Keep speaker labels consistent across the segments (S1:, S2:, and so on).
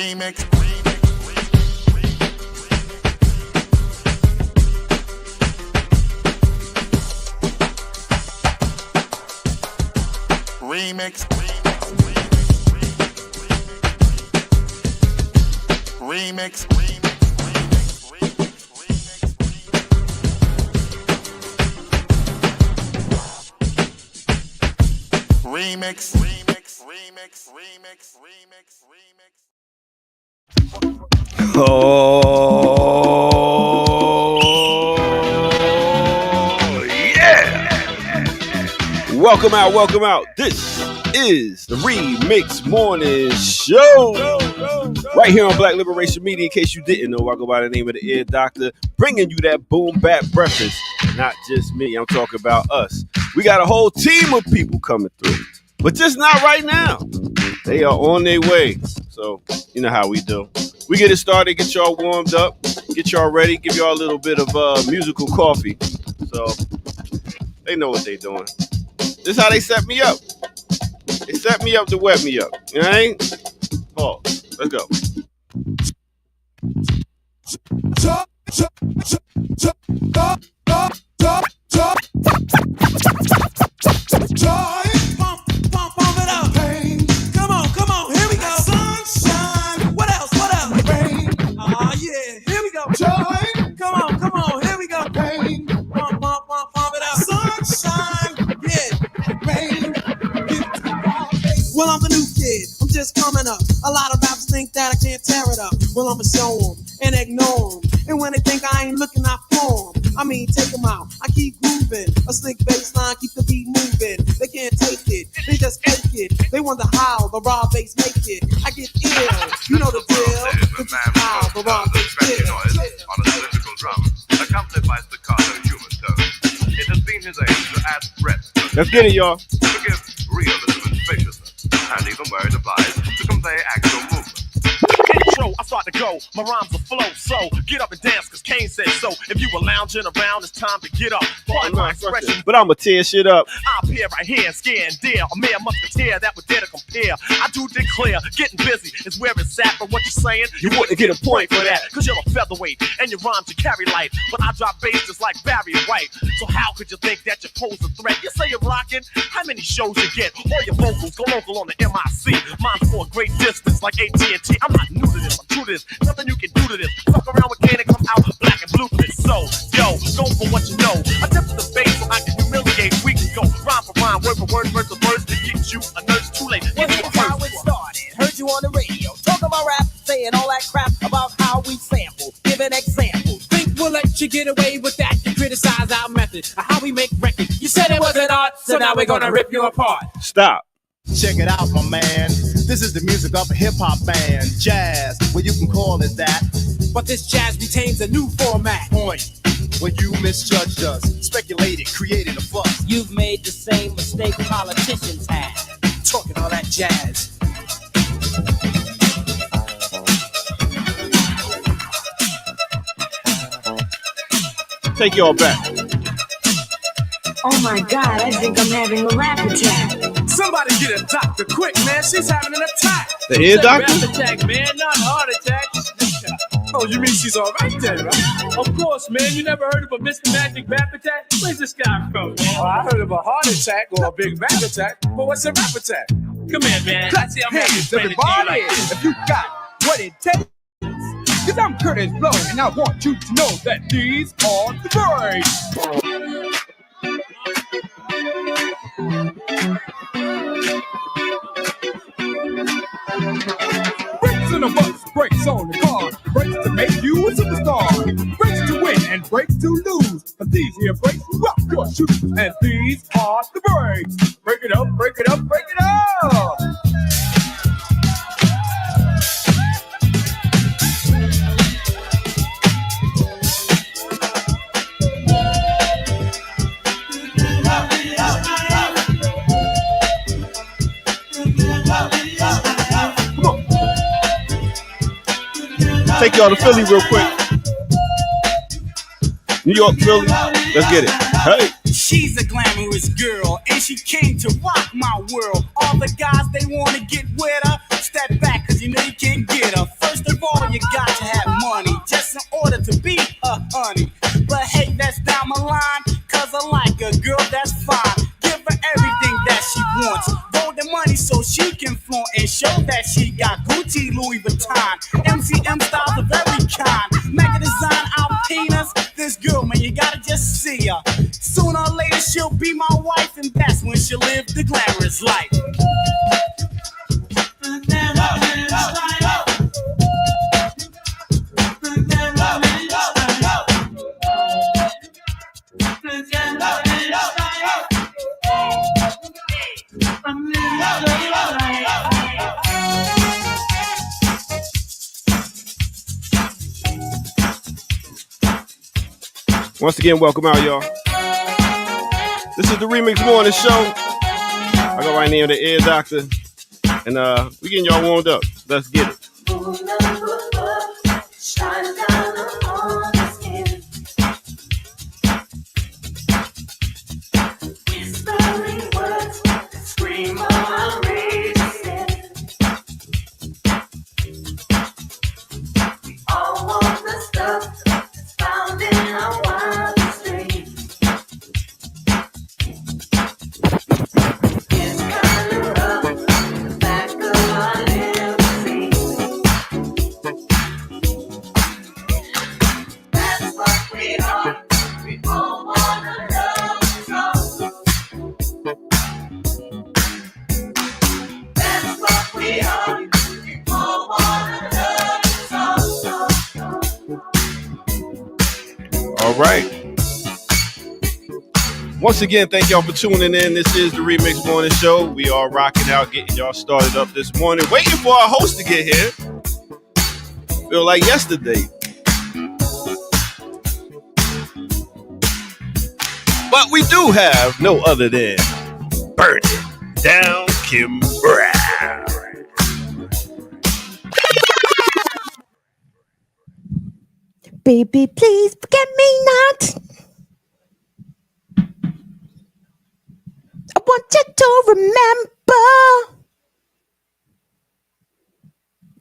S1: Remix. Remix. Remix. Remix.
S2: Oh, yeah. Welcome out. This is the Remix Morning Show. Right here on Black Liberation Media. In case you didn't know, I go by the name of the Ear Doctor, bringing you that boom bap breakfast. Not just me, I'm talking about us. We got a whole team of people coming through, but just not right now. They are on their way. So, you know how we do. We get it started, get y'all warmed up, get y'all ready, give y'all a little bit of musical coffee. So, they know what they doing. This is how they set me up. They set me up to wet me up. You know what I mean? Pause. Let's go.
S3: Well, I'm the new kid, I'm just coming up. A lot of rappers think that I can't tear it up. Well, I'ma show them and ignore them. And when they think I ain't looking, I form. I mean, take them out, I keep grooving. A slick bass line, keep the beat moving. They can't take it, they just fake it. They wonder how the raw bass make it. I get ill, you know the deal. This is how the raw bass feel.
S4: On a cylindrical drum, accompanied by staccato human tones. It has been his aim to add breadth.
S2: Let's get it, y'all.
S4: To give realism and spaciousness, and even where it applies, to convey actual movement.
S5: Intro, I start to go, my rhymes will flow, so get up and dance, cause Kane said so. If you were lounging around, it's time to get up. Pardon my expression,
S2: But I'ma tear shit up.
S5: I appear right here and scare and dare, a mere musketeer that would dare to compare. I do declare, getting busy is where it's at, but what you're saying,
S2: You wouldn't get a point for that.
S5: cause you're a featherweight, and your rhymes you carry light, but I drop bass just like Barry White. So how could you think that you pose a threat? You say you're rocking, how many shows you get? All your vocals go local on the MIC. Mine's for a great distance like AT&T. I'm not new to this, I'm true to this. Nothing you can do to this. Fuck around with Kane and come out black and blue for this. So, yo, go for what you know. Attempt to the bass so I can humiliate. We can go rhyme for rhyme, word for word, verse to verse to get you a nurse too late.
S6: Well, here's how it started. Heard you on the radio, talking about rap, saying all that crap about how we sample, giving examples.
S7: Think we'll let you get away with that? You criticize our method, or how we make records. You said it wasn't art, so now we're gonna rip you apart.
S2: Stop.
S8: Check it out, my man. This is the music of a hip-hop band. Jazz, well, you can call it that.
S7: But this jazz retains a new format.
S8: Point. Well, you misjudged us, speculated, created a fuss.
S6: You've made the same mistake politicians have.
S7: Talking all that jazz.
S2: Take y'all back.
S9: Oh my God, I think I'm having a rap attack.
S7: Somebody get a doctor quick, man. She's having an attack.
S2: The Ear Doctor?
S7: Rap attack, man, not heart attack. Oh, you mean she's all right then, right? Of course, man. You never heard of a Mr. Magic Rap Attack? Where's this guy from?
S8: Oh, I heard of a heart attack or a big rap attack, but what's a rap attack?
S7: Come here, man.
S8: Clap
S7: See, I'm
S8: hands,
S7: gonna explain it to you
S8: everybody,
S7: like this.
S8: if you got what it takes. Cause I'm Curtis Blow, and I want you to know that these are the breaks. Breaks in a bus, breaks on the car, breaks to make you a superstar, breaks to win and breaks to lose. But these here breaks rock your shoes, and these are the breaks. Break it up, break it up, break it up.
S2: Take y'all to Philly real quick. New York, Philly. Let's get it. Hey.
S10: She's a glamorous girl, and she came to rock my world. All the guys, they want to get with her. Step back, cause you know you can't get her. all, you got to have money just in order to be a honey. But hey, that's down my line, cause I like a girl that's fine. Give her everything that she wants. Golden money so she can flaunt and show that she got Gucci, Louis Vuitton. MCM styles of every kind. Mega design Alpinas. This girl, man, you gotta just see her. Sooner or later she'll be my wife, and that's when she'll live the glamorous life.
S2: Once again, welcome out, y'all. This is the Remix Morning Show. I go right near the Air Doctor, and we getting y'all warmed up. Let's get it. All right. Once again, thank y'all for tuning in. This is the Remix Morning Show. We are rocking out, getting y'all started up this morning. Waiting for our host to get here. Feel like yesterday. But we do have no other than Burn It Down Kim Brown.
S11: Baby, please forget me not. I want you to remember.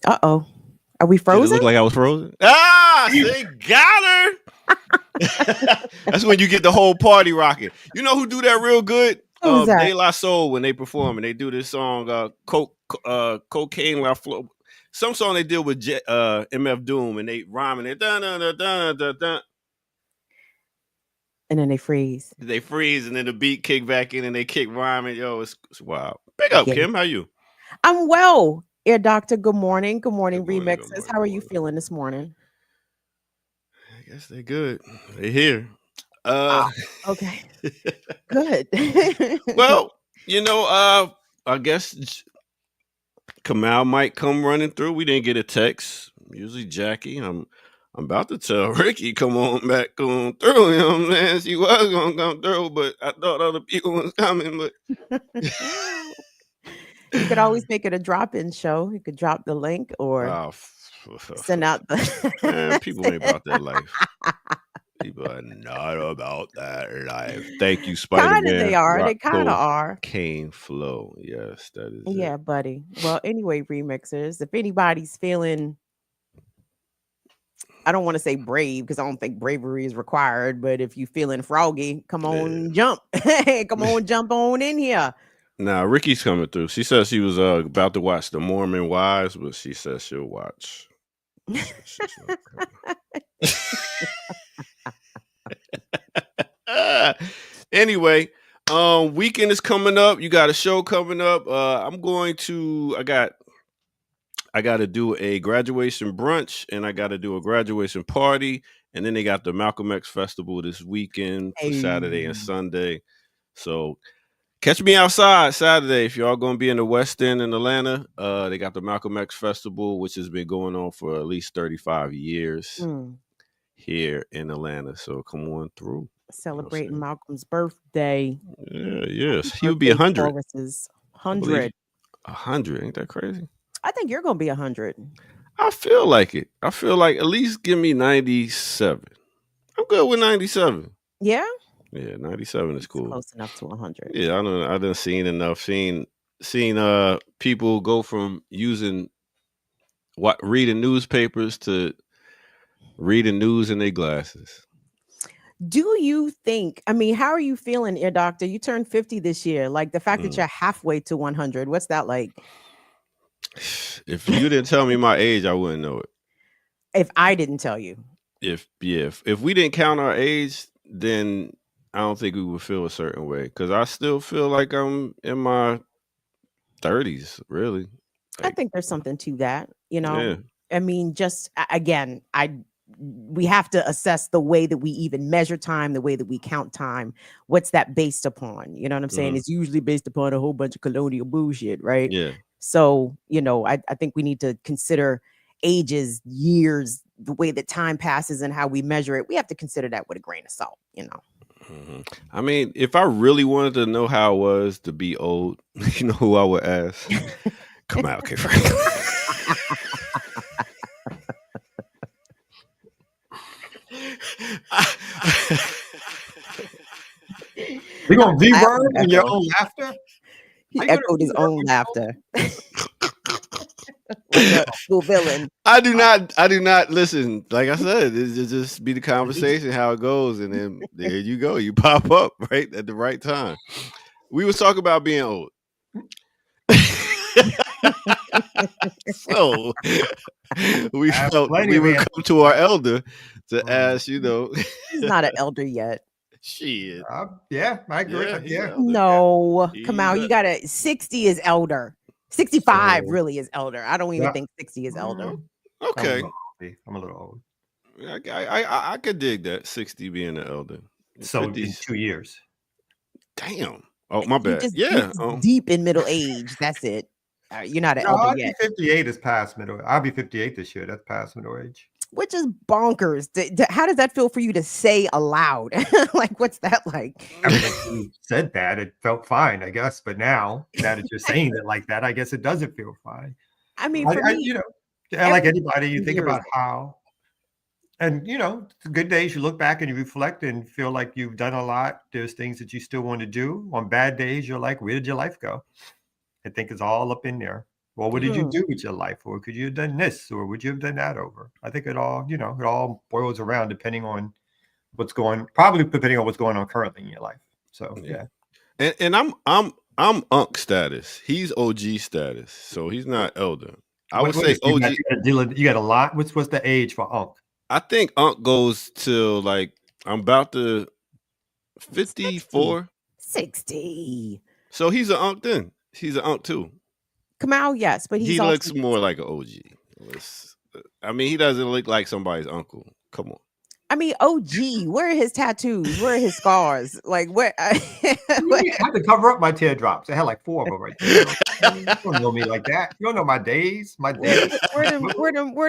S11: Uh-oh. Are we frozen?
S2: Did it look like I was frozen? Ah, they got her. That's when you get the whole party rocking. You know who do that real good?
S11: Who's that?
S2: De La Soul, when they perform and they do this song, Cocaine La Flow. Some song they did with MF Doom, and they rhyming it. Dun, dun, dun, dun, dun, dun.
S11: And then they freeze.
S2: They freeze, and then the beat kick back in, and they kick rhyming. Yo, it's wild. Big up, Kim. How you?
S11: I'm well. Air Doctor, good morning. Good morning,
S2: Good morning,
S11: Remixes.
S2: good morning,
S11: How are
S2: good
S11: you feeling this morning?
S2: I guess they good. They here.
S11: Okay. Good.
S2: Well, I guess Kamal might come running through. We didn't get a text. Usually Jackie. I'm about to tell Ricky, come on back on through. You know what I'm saying? She was gonna come through, but I thought other people was coming. But
S11: You could always make it a drop-in show. You could drop the link or send out the
S2: man, people ain't about that life. People are not about that life. Thank you, Spider-Man.
S11: Kind of they are.
S2: Rock
S11: They kind of are.
S2: Kane Flow. Yes, that is
S11: Yeah,
S2: it.
S11: buddy. Well, anyway, Remixers, if anybody's feeling, I don't want to say brave because I don't think bravery is required, but if you feeling froggy, come on, jump. Come on, jump on in here.
S2: Nah, Ricky's coming through. She says she was about to watch The Mormon Wives, but she says she'll watch. She's not coming. Anyway, weekend is coming up. You got a show coming up. I got to do a graduation brunch, and I got to do a graduation party, and then they got the Malcolm X Festival this weekend for Saturday and Sunday. So catch me outside Saturday if y'all gonna be in the West End in Atlanta. They got the Malcolm X Festival, which has been going on for at least 35 years here in Atlanta. So come on through.
S11: Celebrating Malcolm's birthday.
S2: Yeah, yes. He would be 100.
S11: 100.
S2: 100. Ain't that crazy?
S11: I think you're going to be 100.
S2: I feel like it. I feel like at least give me 97. I'm good with 97.
S11: Yeah?
S2: Yeah, 97 is cool.
S11: Close enough to 100.
S2: Yeah, I done seen enough. Seen people go from using what reading newspapers to reading news in their glasses.
S11: Do you think, I mean, how are you feeling, ear doctor? You turned 50 this year. Like the fact that you're halfway to 100, what's that like?
S2: If you didn't tell me my age, I wouldn't know it.
S11: If I didn't tell you.
S2: If we didn't count our age, then I don't think we would feel a certain way. Because I still feel like I'm in my 30s, really.
S11: I think there's something to that, you know.
S2: Yeah.
S11: I mean, just again, we have to assess the way that we even measure time, the way that we count time. What's that based upon? You know what I'm saying? It's usually based upon a whole bunch of colonial bullshit, right?
S2: Yeah.
S11: So, you know, I think we need to consider ages, years, the way that time passes and how we measure it. We have to consider that with a grain of salt, you know.
S2: I mean, if I really wanted to know how it was to be old, you know who I would ask? Come out, okay, Frank.
S12: You gonna V-word in your own laughter?
S11: He echoed his own laughter. School villain.
S2: I do not listen. Like I said, it just be the conversation, how it goes, and then there you go. You pop up right at the right time. We was talking about being old. So we felt we would come to our elder to ask, you know.
S11: He's not an elder yet.
S2: Shit.
S12: Yeah, I agree. Yeah.
S11: No, come out. You gotta 60 is elder. 65 really is elder. I don't even think 60 is elder.
S2: Okay.
S12: I'm a little old.
S2: I could dig that 60 being an elder.
S12: So in 2 years.
S2: Damn. Oh, my bad.
S11: You're deep in middle age. That's it. You're not an elder yet.
S12: 58 is past middle. I'll be 58 this year. That's past middle age.
S11: Which is bonkers. How does that feel for you to say aloud? Like, what's that like?
S12: I mean, if you said that, it felt fine, I guess. But now that you're saying it like that, I guess it doesn't feel fine.
S11: I mean, for me,
S12: you know, like anybody, you think about how, and you know, good days you look back and you reflect and feel like you've done a lot. There's things that you still want to do. On bad days, you're like, where did your life go? I think it's all up in there. Well, what did you do with your life? Or could you have done this? Or would you have done that over? I think it all, you know, it all boils around depending on probably depending on what's going on currently in your life. So yeah.
S2: And I'm Unc status. He's OG status. So he's not elder. I would say OG.
S12: You got a lot. What's the age for Unc?
S2: I think Unc goes till like I'm about to 54.
S11: 60.
S2: So he's an Unc then. He's an Unc too.
S11: Kamau, yes, but
S2: he looks more like an OG. I mean, he doesn't look like somebody's uncle. Come on.
S11: I mean, OG, where are his tattoos? Where are his scars? Like, where?
S12: I had to cover up my teardrops. I had like 4 of them right there. You don't know me like that. You don't know my days. Where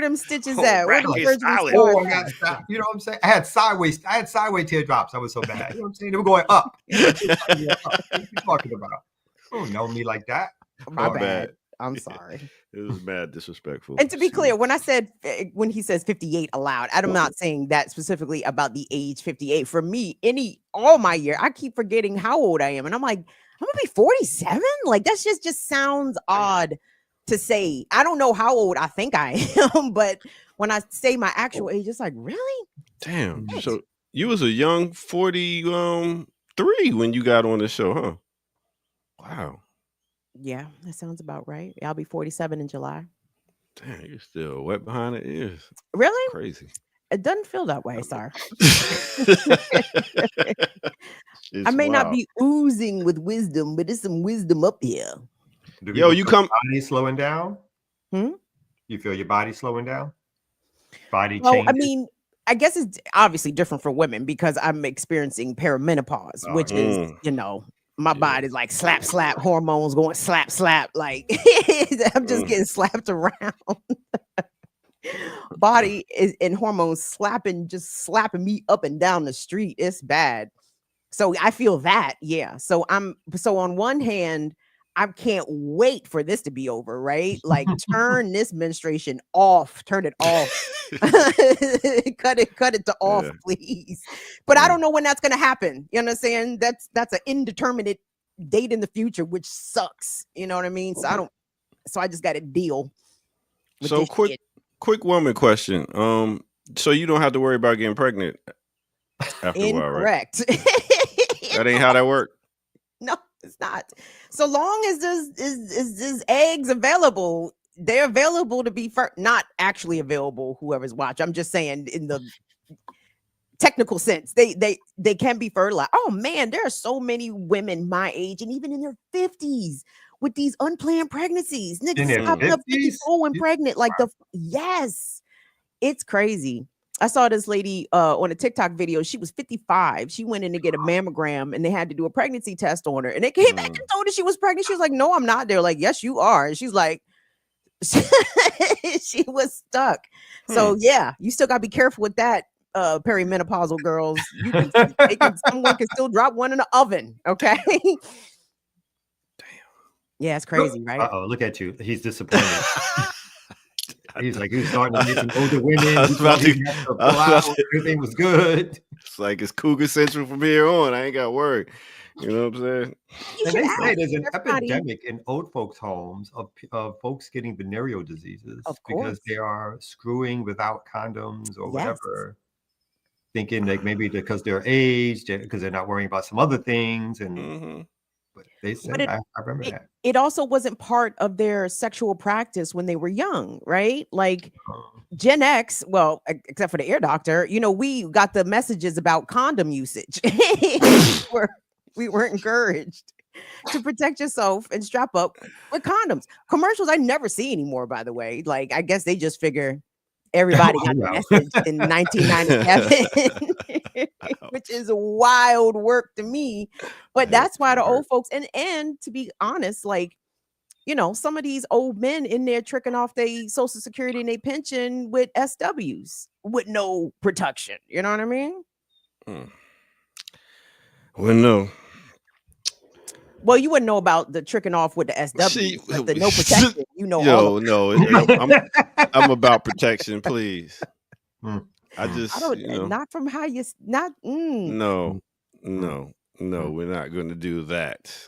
S11: them stitches at? Where the
S12: you know what I'm saying? I had sideways teardrops. I was so bad. You know what I'm saying? They were going up. What are you talking about? You don't know me like that.
S11: My bad. I'm sorry.
S2: It was mad disrespectful.
S11: And to be clear, when he says 58 aloud, I'm not saying that specifically about the age 58. For me, all my year, I keep forgetting how old I am. And I'm like, I'm gonna be 47? Like, that's just sounds odd to say. I don't know how old I think I am, but when I say my actual age, it's like, really?
S2: Damn. So you was a young 43 when you got on the show, huh? Wow.
S11: Yeah, that sounds about right. I'll be 47 in July.
S2: Damn, you're still wet behind the ears.
S11: Really?
S2: Crazy.
S11: It doesn't feel that way, sir. I may not be oozing with wisdom, but there's some wisdom up here.
S2: Yo, you come.
S12: Body slowing down? You feel your body slowing down? Body
S11: well,
S12: changes?
S11: I mean, I guess it's obviously different for women because I'm experiencing perimenopause, which is, you know, my body's like slap, slap, hormones going slap, slap. Like I'm just getting slapped around. Body is in hormones slapping me up and down the street. It's bad. So I feel that. Yeah. So on one hand, I can't wait for this to be over, right? Like turn this menstruation off, turn it off. cut it to off, please. But I don't know when that's gonna happen. You understand? That's an indeterminate date in the future, which sucks. You know what I mean? So I just gotta deal. with
S2: So
S11: this shit.
S2: quick woman question. So you don't have to worry about getting pregnant after a while, right?
S11: Incorrect.
S2: That ain't how that works.
S11: No, it's not. So long as there's eggs available, they're available to be not actually available. Whoever's watching, I'm just saying in the technical sense, they can be fertilized. Oh man, there are so many women my age and even in their 50s with these unplanned pregnancies. Niggas popping up 54 and pregnant. Like yes, it's crazy. I saw this lady on a TikTok video. She was 55. She went in to get a mammogram and they had to do a pregnancy test on her. And they came back and told her she was pregnant. She was like, no, I'm not. They're like, yes, you are. And she's like, she was stuck. So yeah, you still got to be careful with that, perimenopausal girls. Someone can still drop one in the oven. Okay. Damn. Yeah, it's crazy, right?
S12: Uh-oh, look at you. He's disappointed. He's starting to get some older women. Everything was good.
S2: It's like it's Cougar Central from here on. I ain't got work. You know what I'm saying?
S12: And they say there's an epidemic in old folks' homes of folks getting venereal diseases because they are screwing without condoms or whatever, thinking like maybe because they're aged, because they're not worrying about some other things. And but they said, I remember that.
S11: It also wasn't part of their sexual practice when they were young, right? Like Gen X, well, except for the ear doctor, we got the messages about condom usage. we were encouraged to protect yourself and strap up with condoms. Commercials I never see anymore, by the way. Like, I guess they just figure everybody got the message in 1997, which is wild work to me. But that's why the old folks, and to be honest, like, some of these old men in there tricking off their Social Security and their pension with SWs with no protection. You know what I mean?
S2: Well, no.
S11: Well, you wouldn't know about the tricking off with the SW, but the no protection.
S2: No, I'm about protection, please. I don't.
S11: Not from how you not.
S2: No, we're not going to do that.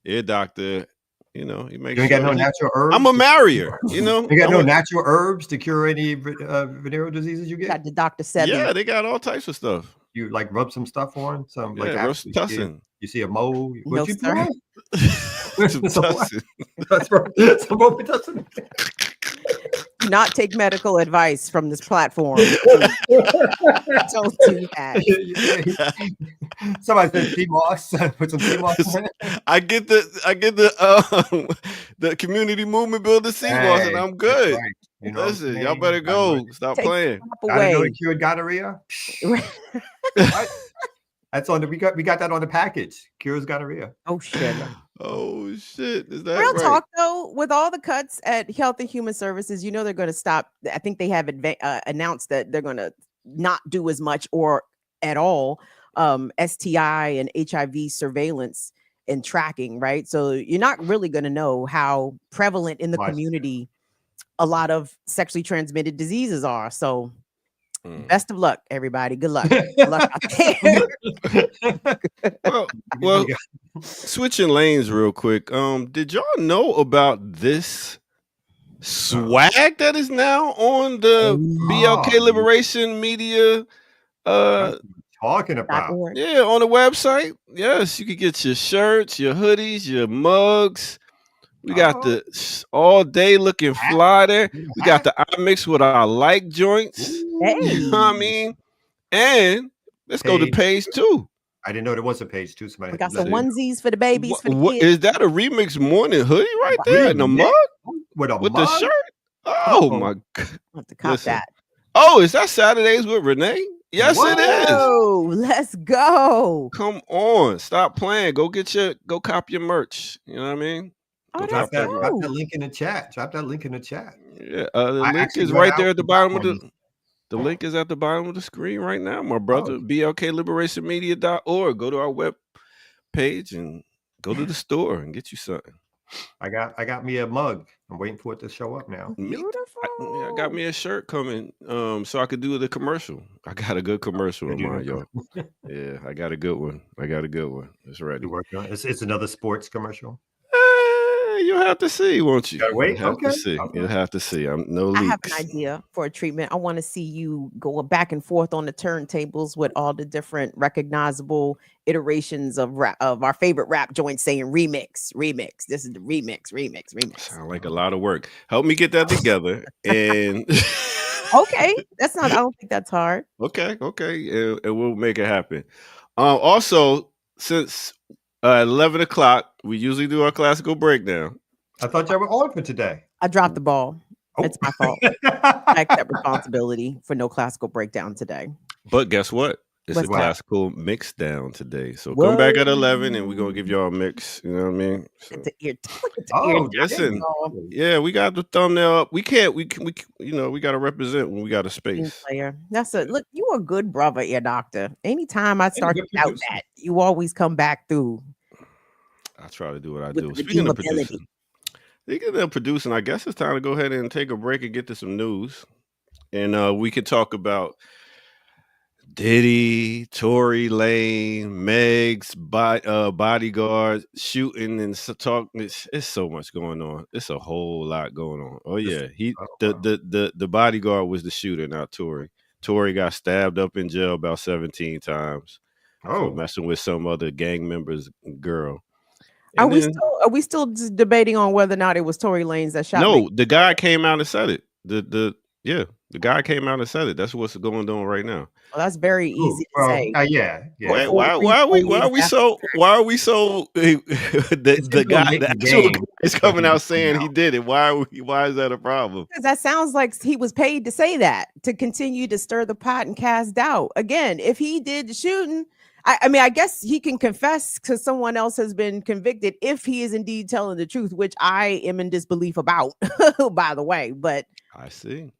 S2: Yeah, doctor. You make.
S12: You ain't got no natural herbs.
S2: I'm a marrier. You
S12: got no natural herbs to cure any venereal diseases you get.
S11: Got the doctor said.
S2: Yeah, they got all types of stuff.
S12: You like rub some stuff on some
S2: Robitussin.
S12: You see a mole?
S11: No,
S12: you
S11: sir.
S2: Some tussin.
S12: Some Robitussin.
S11: Do not take medical advice from this platform. Don't do that.
S12: Somebody said sea moss. Put some sea moss on it.
S2: I get the community movement builder sea moss, and I'm good.
S12: Right.
S2: Listen, y'all better go. Stop playing.
S12: I didn't know it cured gonorrhea. That's on we got that on the package. Cures gonorrhea.
S11: Oh shit.
S2: Oh shit. Is that
S11: real
S2: right?
S11: talk though? With all the cuts at Health and Human Services, they're going to stop. I think they have announced that they're going to not do as much or at all STI and HIV surveillance and tracking, right? So you're not really going to know how prevalent in the community a lot of sexually transmitted diseases are. So best of luck, everybody. Good luck. Good luck out there.
S2: well, switching lanes real quick. Did y'all know about this swag that is now on the BLK Liberation Media?
S12: Talking about
S2: on the website. Yes, you can get your shirts, your hoodies, your mugs. We got the all day looking fly there. We got the I mix with our like joints.
S11: Hey.
S2: You know what I mean? And let's go to page 2.
S12: I didn't know there was a page 2. Somebody
S11: we got some onesies for the babies. For the kids.
S2: Is that a remix morning hoodie right there in the mug? With the shirt? Oh my God.
S11: I have to cop that.
S2: Oh, is that Saturdays with Renee? Yes, it is.
S11: Oh, let's go.
S2: Come on. Stop playing. Go cop your merch. You know what I mean?
S11: Oh,
S12: drop that link in the chat. Drop that link in the chat.
S2: Yeah, the link is right there at the bottom of the link is at the bottom of the screen right now, my brother. BLKLiberationMedia.org. Go to our web page and go to the store and get you something.
S12: I got me a mug. I'm waiting for it to show up now.
S11: Beautiful.
S2: I got me a shirt coming, so I could do the commercial. I got a good commercial in mind, y'all. Yeah, I got a good one. It's ready.
S12: It's another sports commercial.
S2: you'll have to see, won't you?
S12: Gotta wait.
S2: You'll have
S12: Okay.
S2: to see.
S12: Okay.
S2: You'll have to see. I'm no
S11: I have an
S2: leaks.
S11: idea for a treatment. I want to see you go back and forth on the turntables with all the different recognizable iterations of rap, of our favorite rap joints saying remix, remix. This is the remix, remix, remix.
S2: Sound like a lot of work. Help me get that together. And
S11: Okay, that's not. I don't think that's hard.
S2: okay, and we'll make it happen. Also, since 11 o'clock, we usually do our classical breakdown.
S12: I thought y'all were on for today.
S11: I dropped the ball.
S12: Oh.
S11: It's my fault. I accept responsibility for no classical breakdown today.
S2: But guess what? It's
S11: What's
S2: a
S11: that?
S2: classical mix down today. So come back at 11 and we're going to give y'all a mix. You know what I mean? So,
S11: It's the ear.
S12: Oh,
S2: listen. Yeah, we got the thumbnail up. We can't, we you know, we got to represent when we got a space.
S11: Player. That's a look. You a good brother, ear doctor. Anytime I start to
S12: good
S11: doubt
S12: producer.
S11: that, you always come back through.
S2: I try to do what I
S11: With
S2: do.
S11: the
S2: Speaking of
S11: redeemability.
S2: producing, I guess it's time to go ahead and take a break and get to some news. And we can talk about Diddy, Tory Lane, Meg's bodyguard shooting and talk. It's so much going on. It's a whole lot going on. Oh yeah, the bodyguard was the shooter, not Tory. Tory got stabbed up in jail about 17 times for messing with some other gang member's girl.
S11: Are
S2: And
S11: we
S2: then-
S11: still just debating on whether or not it was Tory Lanez that shot?
S2: No,
S11: Meg?
S2: the guy came out and said it. The guy came out and said it. That's what's going on right now.
S11: Well, that's very easy to
S12: Well,
S11: say.
S12: yeah.
S2: Why are we so the guy the actual guy is coming out saying he did it? Why is that a problem?
S11: Because that sounds like he was paid to say that, to continue to stir the pot and cast doubt. Again, if he did the shooting, I mean, I guess he can confess because someone else has been convicted if he is indeed telling the truth, which I am in disbelief about, by the way. But
S2: I see.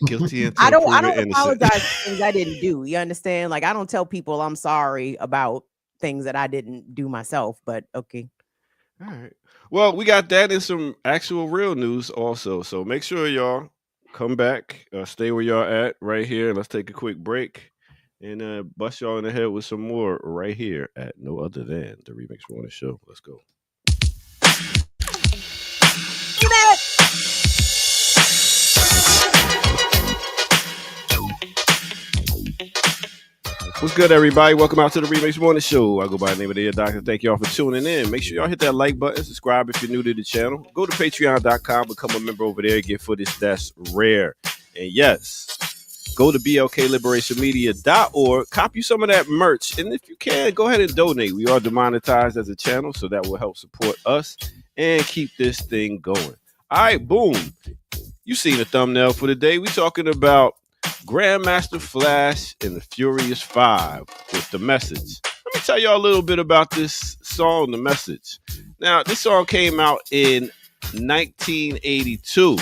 S2: Guilty until
S11: I don't
S2: proven innocent.
S11: apologize for things I didn't do. You understand? Like, I don't tell people I'm sorry about things that I didn't do myself, but okay.
S2: All right. Well, we got that and some actual real news also. So make sure y'all come back, stay where y'all at right here. Let's take a quick break and bust y'all in the head with some more right here at no other than the Remix Morning Show. Let's go. What's good, everybody? Welcome out to the Remix Morning Show. I go by the name of the Ear Doctor. Thank y'all for tuning in. Make sure y'all hit that like button, subscribe if you're new to the channel. Go to patreon.com, become a member over there, get footage that's rare. And yes, go to blkliberationmedia.org, copy some of that merch. And if you can, go ahead and donate. We are demonetized as a channel, so that will help support us and keep this thing going. All right, boom. You seen the thumbnail for the day. We talking about Grandmaster Flash and the Furious Five with The Message. Let me tell y'all a little bit about this song, The Message. Now, this song came out in 1982.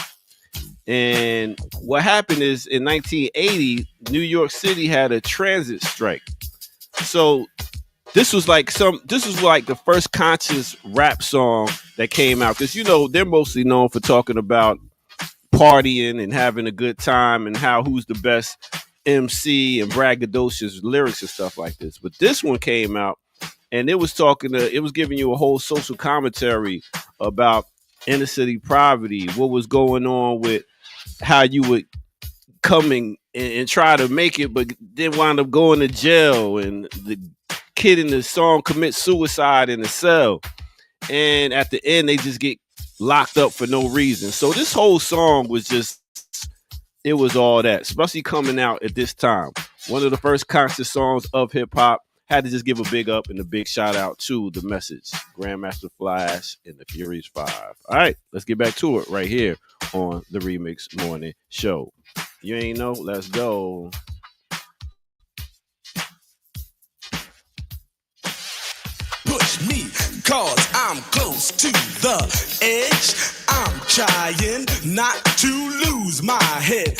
S2: And what happened is in 1980, New York City had a transit strike. So this was like the first conscious rap song that came out. Because, you know, they're mostly known for talking about partying and having a good time and how who's the best MC and braggadocious lyrics and stuff like this. But this one came out and it was giving you a whole social commentary about inner city poverty, what was going on with how you would coming and try to make it, but then wind up going to jail, and the kid in the song commits suicide in the cell. And at the end, they just get locked up for no reason. So this whole song was it was all that, especially coming out at this time. One of the first conscious songs of hip hop. Had to just give a big up and a big shout out to The Message, Grandmaster Flash and the Furious Five. All right, let's get back to it right here on the Remix Morning Show. You ain't know? Let's go.
S13: Push me, cause I'm close to the edge. I'm trying not to lose my head.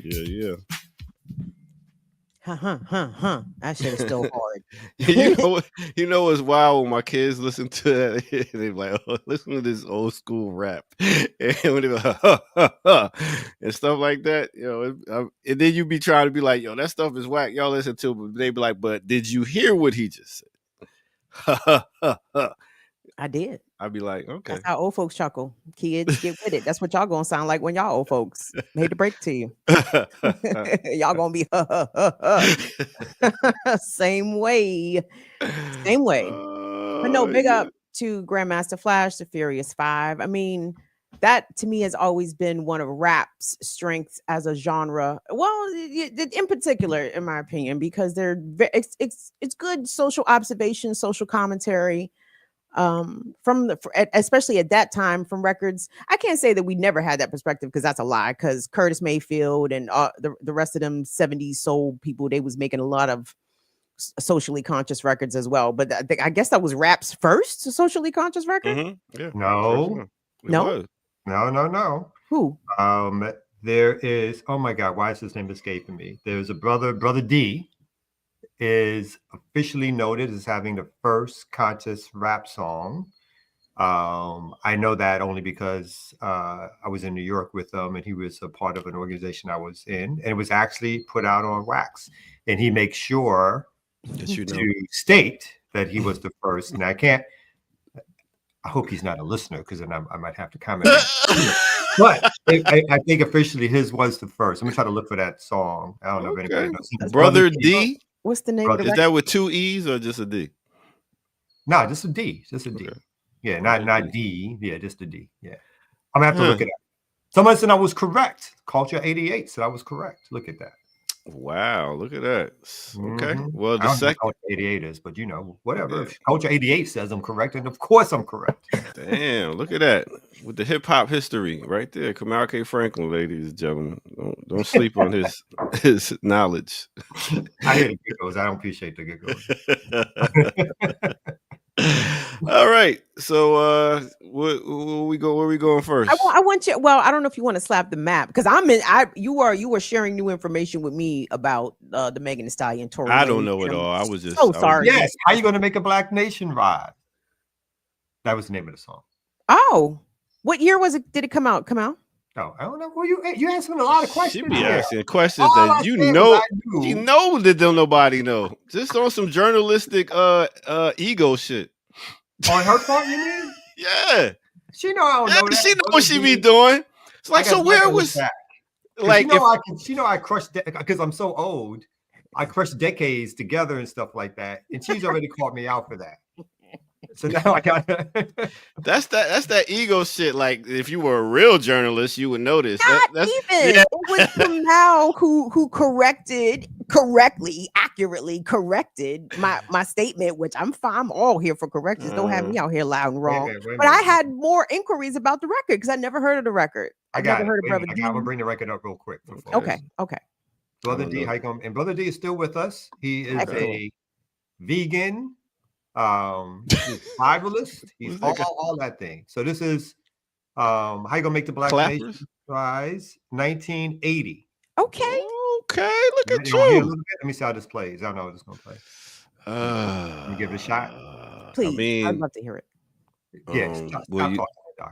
S2: Yeah.
S11: That shit is still hard.
S2: you know what's wild when my kids listen to that? They're like, oh, listen to this old school rap. And when they like, and stuff like that, and then you be trying to be like, yo, that stuff is whack. Y'all listen to it, but they be like, but did you hear what he just said?
S11: I did.
S2: I'd be like, okay.
S11: That's how old folks chuckle. Kids, get with it. That's what y'all gonna sound like when y'all old folks. I hate to break it to you. Y'all gonna be same way. Same way. But no, big up to Grandmaster Flash, the Furious Five. I mean, that to me has always been one of rap's strengths as a genre. Well, in particular, in my opinion, because it's good social observation, social commentary. Especially at that time, from records, I can't say that we never had that perspective, because that's a lie, because Curtis Mayfield and the rest of them 70s soul people, they was making a lot of socially conscious records as well. But I guess that was rap's first socially conscious record.
S2: Mm-hmm. Yeah.
S12: No. Who? There is, oh my God, why is his name escaping me? There's a brother D is officially noted as having the first conscious rap song. I know that only because I was in New York with him, and he was a part of an organization I was in, and it was actually put out on wax. And he makes sure to state that he was the first. And I hope he's not a listener, because then I might have to comment. But I think officially his was the first. I'm gonna try to look for that song. I don't know if anybody knows.
S2: Brother D.
S11: What's the name of the
S2: Is that with two E's or just a D?
S12: No, just a D. Just a D. Okay. Yeah, not D. Yeah, just a D. Yeah. I'm gonna have to look it up. Somebody said I was correct. Culture 88 said I was correct. Look at that.
S2: Wow, look at that. Okay.
S12: Mm-hmm.
S2: Well,
S12: the second Culture 88 is, but whatever. Yeah. If Culture 88 says I'm correct, and of course I'm correct.
S2: Damn, look at that. With the hip hop history right there. Kamau K. Franklin, ladies and gentlemen. Don't sleep on his knowledge.
S12: I hear the giggles. I don't appreciate the giggles.
S2: All right. So where we going first?
S11: I want you. Well, I don't know if you want to slap the map, because you were sharing new information with me about the Megan Thee Stallion tour.
S2: I don't know it all. I was just
S11: sorry.
S12: Yes. How you gonna make a Black Nation ride? That was the name of the song.
S11: Oh, what year was it? Did it come out?
S12: Oh, I don't know. Well, you asking a lot of questions.
S2: She be asking questions that you know that don't nobody know. Just on some journalistic ego shit.
S12: On her part, you mean?
S2: Yeah.
S12: She know I don't know that.
S2: She know what she be doing. It's like, so where was
S12: that?
S2: Like,
S12: I crushed because I'm so old. I crushed decades together and stuff like that, and she's already called me out for that. So now I got
S2: that's that ego shit. Like, if you were a real journalist, you would notice.
S11: Not even. Yeah. It was Kamau who accurately corrected my statement, which I'm fine. I'm all here for corrections. Don't have me out here loud and wrong. But I had more inquiries about the record, because I never heard of the record.
S12: I never heard of Brother D. I'm gonna bring the record up real quick.
S11: Okay.
S12: Brother D, and Brother D is still with us. He is a vegan. He's survivalist. He's all that thing. So this is how you gonna make the Black Nation rise? 1980.
S11: Okay.
S2: Look at you.
S12: Let me see how this plays. I don't know how this is gonna play. Let me give it a shot.
S11: Please, I'd love to hear it.
S12: Yes.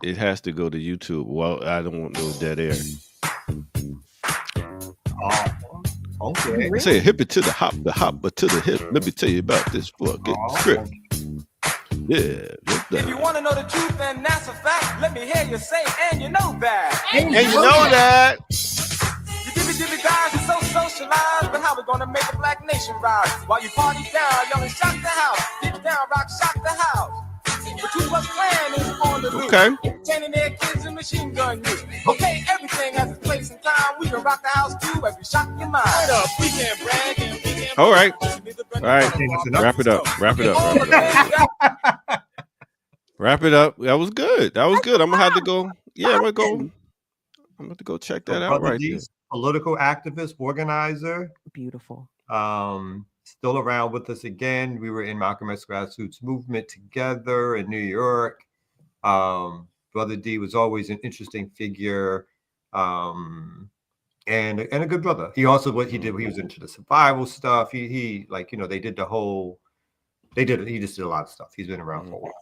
S2: It has to go to YouTube. Well, I don't want no dead air.
S12: Okay.
S2: I say hip it to the hop but to the hip. Let me tell you about this fucking script. Yeah.
S6: If you want to know the truth, and that's a fact, let me hear you say, and you know that.
S2: And you know that.
S6: You dibby guys are so socialized, but how we gonna make a Black Nation rise? While you party down, y'all and shock the house. Get down, rock, shock the house. But you what's playing is on the loose.
S2: Okay.
S6: Entertaining their kids and machine gun use. Okay, everything has its place and time. We can rock the house too as we shock your mind. Wait up, we can brag and we can.
S2: All right. Wrap it up. Wrap it up. That was good. I'm gonna have to go. Yeah, I'm gonna have to go check that out right there.
S12: Political activist, organizer.
S11: Beautiful.
S12: Still around with us again. We were in Malcolm X grassroots movement together in New York. Brother D was always an interesting figure. and a good brother. He also what he did. He was into the survival stuff. He like they did the whole. He just did a lot of stuff. He's been around for a while.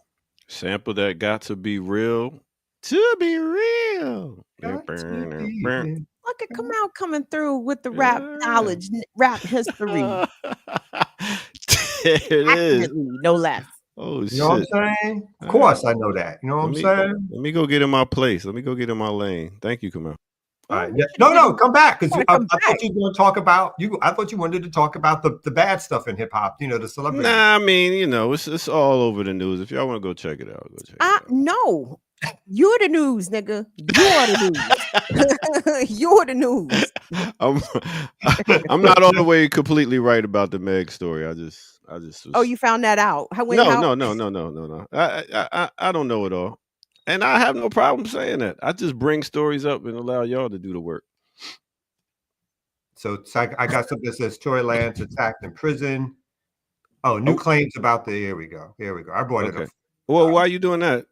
S2: Sample that got to be real. To be real.
S11: Look at Kamau coming through with the rap knowledge, rap history.
S2: There it is.
S11: No less.
S2: Oh,
S12: you know what I'm saying? Of course, I know that. You know what I'm saying?
S2: Let me go get in my place. Let me go get in my lane. Thank you, Kamau.
S12: All right. Yeah. No, come back because I thought you were going to talk about you. I thought you wanted to talk about the bad stuff in hip hop. The celebrity.
S2: Nah, I mean, it's all over the news. If y'all want to go check it out, go check it out.
S11: No, you're the news, nigga. You're the news. You're the news.
S2: I'm not all the way completely right about the Meg story. I just.
S11: Oh, you found that out?
S2: No. I don't know it all. And I have no problem saying that. I just bring stories up and allow y'all to do the work.
S12: So I got something that says Tory Lanez attacked in prison. Oh, new claims about the. Here we go. I brought it up.
S2: Well, why are you doing that?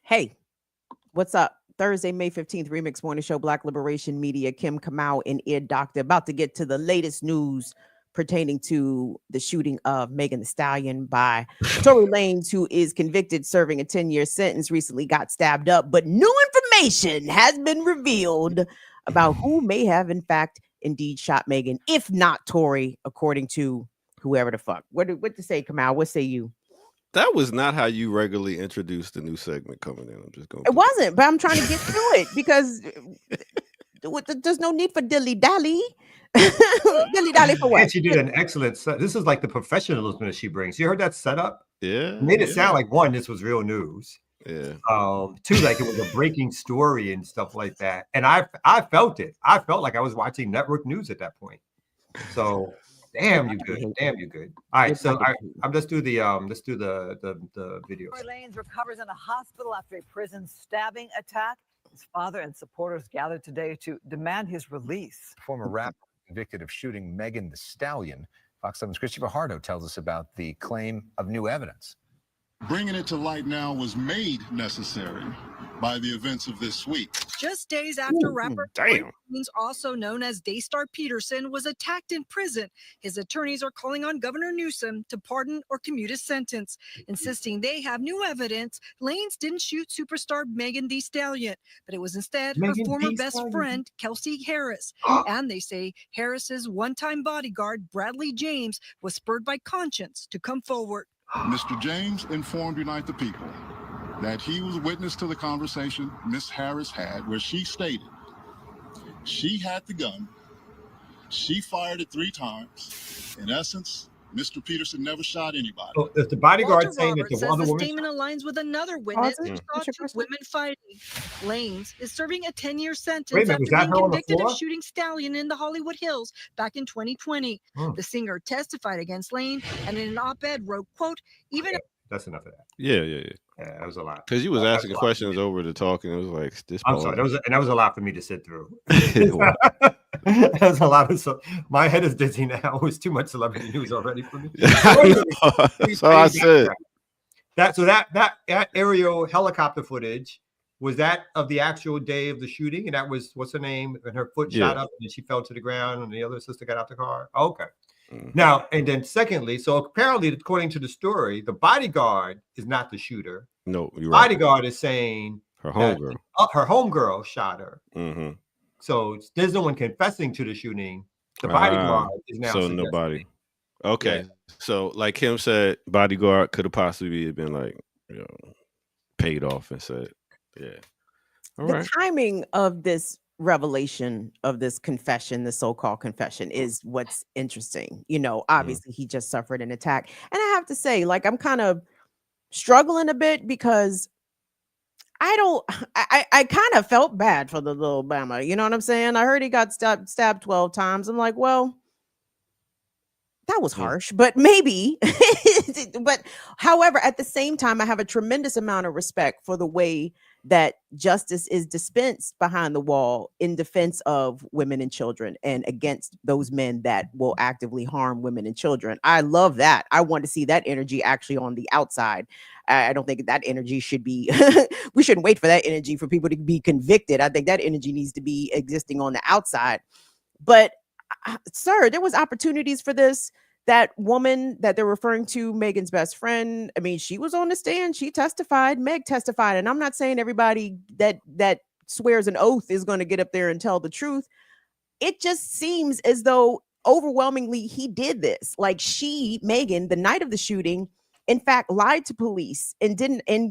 S11: Hey, what's up? Thursday, May 15th, Remix Morning Show, Black Liberation Media, Kim Kamau and Ear Doctor, about to get to the latest news pertaining to the shooting of Megan Thee Stallion by Tory Lanez, who is convicted, serving a 10-year sentence, recently got stabbed up. But new information has been revealed about who may have, in fact, indeed shot Megan, if not Tory, according to whoever the fuck. What to say, Kamau? What say you?
S2: That was not how you regularly introduced the new segment coming in. I'm just going.
S11: It wasn't, but I'm trying to get through it because there's no need for dilly dally. Dilly dally for what?
S12: And she did an excellent set. This is like the professionalism that she brings. You heard that setup?
S2: Yeah.
S12: It made it sound like one, this was real news.
S2: Yeah.
S12: Two, like it was a breaking story and stuff like that. And I felt it. I felt like I was watching network news at that point. So. Damn, you good. All right, so let's do the video.
S14: Tory Lanez recovers in a hospital after a prison stabbing attack. His father and supporters gathered today to demand his release.
S15: Former rapper convicted of shooting Megan Thee Stallion. Fox 7's Christopher Hardo tells us about the claim of new evidence.
S16: Bringing it to light now was made necessary by the events of this week.
S17: Just days after rapper Tory Lanez, also known as Daystar Peterson, was attacked in prison, his attorneys are calling on Governor Newsom to pardon or commute his sentence, insisting they have new evidence Lanez didn't shoot superstar Megan Thee Stallion, but it was instead her former best friend, Kelsey Harris. And they say Harris's one-time bodyguard, Bradley James, was spurred by conscience to come forward.
S16: Mr. James informed Unite the People that he was witness to the conversation Miss Harris had where she stated she had the gun, she fired it 3 times. In essence, Mr. Peterson never shot anybody.
S12: Oh, is the bodyguard
S17: Walter
S12: saying
S17: Roberts
S12: that the other woman?
S17: says the statement aligns with another witness who saw 2 women fighting. Lanez is serving a 10-year sentence after being convicted of shooting Stallion in the Hollywood Hills back in 2020. The singer testified against Lanez and in an op-ed wrote, quote, even
S12: That's enough of that.
S2: Yeah,
S12: that was a lot.
S2: Because you was asking questions over the talk, and it was like this.
S12: I'm sorry, that was a lot for me to sit through. That was a lot of my head is dizzy now. It was too much celebrity news already for me.
S2: So I said
S12: that aerial helicopter footage was that of the actual day of the shooting, and that was what's her name, and her foot shot up and she fell to the ground, and the other sister got out the car. Okay. Now, and then secondly, so apparently, according to the story, the bodyguard is not the shooter.
S2: No, you're right.
S12: Bodyguard is saying
S2: her homegirl.
S12: Her homegirl shot her.
S2: Mm-hmm.
S12: So there's no one confessing to the shooting. The bodyguard is now.
S2: So nobody. Okay. Yeah. So like Kim said, bodyguard could have possibly been like, paid off and said, yeah. All
S11: the
S2: right.
S11: timing of this revelation of this confession, the so-called confession, is what's interesting. Obviously he just suffered an attack. And I have to say, like, I'm kind of struggling a bit because I kind of felt bad for the little Bama. You know what I'm saying? I heard he got stabbed 12 times. I'm like, well, That was harsh, but maybe. But however, at the same time, I have a tremendous amount of respect for the way that justice is dispensed behind the wall in defense of women and children and against those men that will actively harm women and children. I love that. I want to see that energy actually on the outside. I don't think that energy should be, we shouldn't wait for that energy for people to be convicted. I think that energy needs to be existing on the outside. But sir, there was opportunities for this. That woman that they're referring to, Megan's best friend, I mean, she was on the stand. She testified. Meg testified. And I'm not saying everybody that swears an oath is going to get up there and tell the truth. It just seems as though overwhelmingly he did this. Like Megan, the night of the shooting, in fact, lied to police and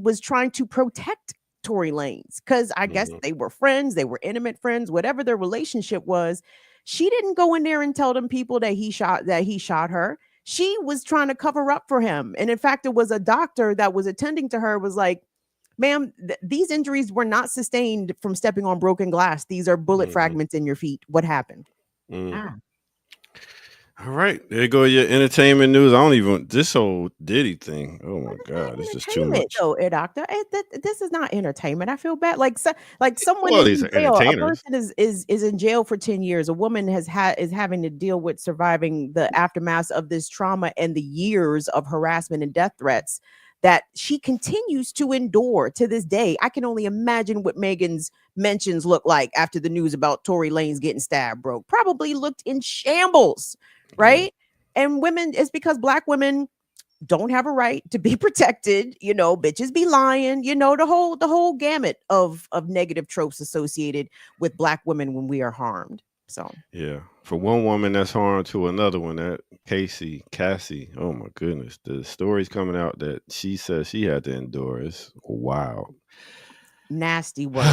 S11: was trying to protect Tory Lanez because I guess they were friends. They were intimate friends, whatever their relationship was. She didn't go in there and tell them people that he shot her. She was trying to cover up for him. And in fact, it was a doctor that was attending to her was like, ma'am, these injuries were not sustained from stepping on broken glass. These are bullet fragments in your feet. What happened?
S2: All right, there go your entertainment news. I don't even this whole Diddy thing. Oh my God, this is too much.
S11: So, doctor, this is not entertainment. I feel bad. Like someone
S2: Well,
S11: is
S2: these
S11: in
S2: are
S11: jail. A
S2: entertainers.
S11: person is in jail for 10 years. A woman is having to deal with surviving the aftermath of this trauma and the years of harassment and death threats that she continues to endure to this day. I can only imagine what Megan's mentions look like after the news about Tory Lanez getting stabbed, bro. Probably looked in shambles. Right. And women, it's because Black women don't have a right to be protected. You know, bitches be lying, you know, the whole gamut of negative tropes associated with Black women when we are harmed. So,
S2: yeah, for one woman that's harmed to another one, that Cassie, oh my goodness, the stories coming out that she says she had to endure is wild.
S11: Nasty work.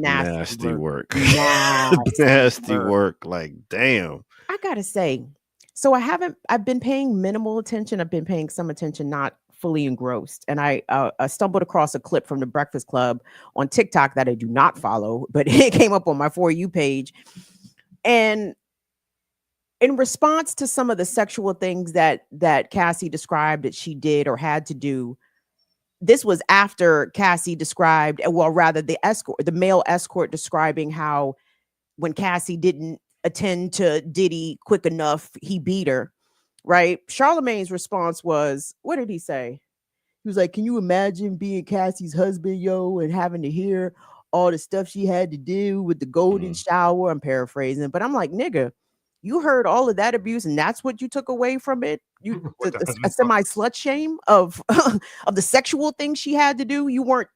S2: Nasty work.
S11: Nasty
S2: Nasty work. Like, damn.
S11: I gotta say, so I've been paying minimal attention. I've been paying some attention, not fully engrossed. And I stumbled across a clip from the Breakfast Club on TikTok that I do not follow, but it came up on my For You page. And in response to some of the sexual things that Cassie described that she did or had to do, this was after Cassie described, well, rather the male escort describing how when Cassie didn't attend to Diddy quick enough, he beat her, right? Charlamagne's response was, what did he say? He was like, can you imagine being Cassie's husband, yo, and having to hear all the stuff she had to do with the golden shower? I'm paraphrasing, but I'm like, nigga, you heard all of that abuse and that's what you took away from it? You a semi slut shame of of the sexual things she had to do. You weren't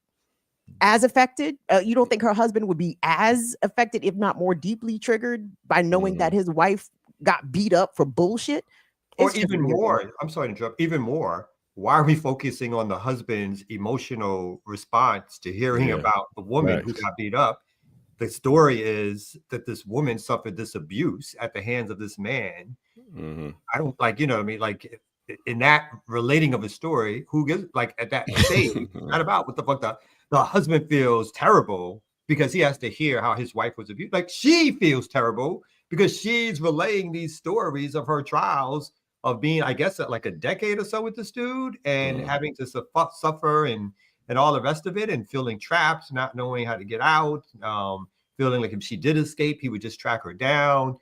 S11: as affected. You don't think her husband would be as affected, if not more deeply triggered by knowing that his wife got beat up for bullshit?
S12: Or even more, I'm sorry to interrupt, even more, why are we focusing on the husband's emotional response to hearing about the woman who got beat up? The story is that this woman suffered this abuse at the hands of this man. I don't like, you know what I mean? Like in that relating of a story, who gives, like at that stage, not about what the fuck the husband feels terrible because he has to hear how his wife was abused. Like she feels terrible because she's relaying these stories of her trials of being, I guess, like a decade or so with this dude and having to suffer and all the rest of it and feeling trapped, not knowing how to get out, feeling like if she did escape, he would just track her down.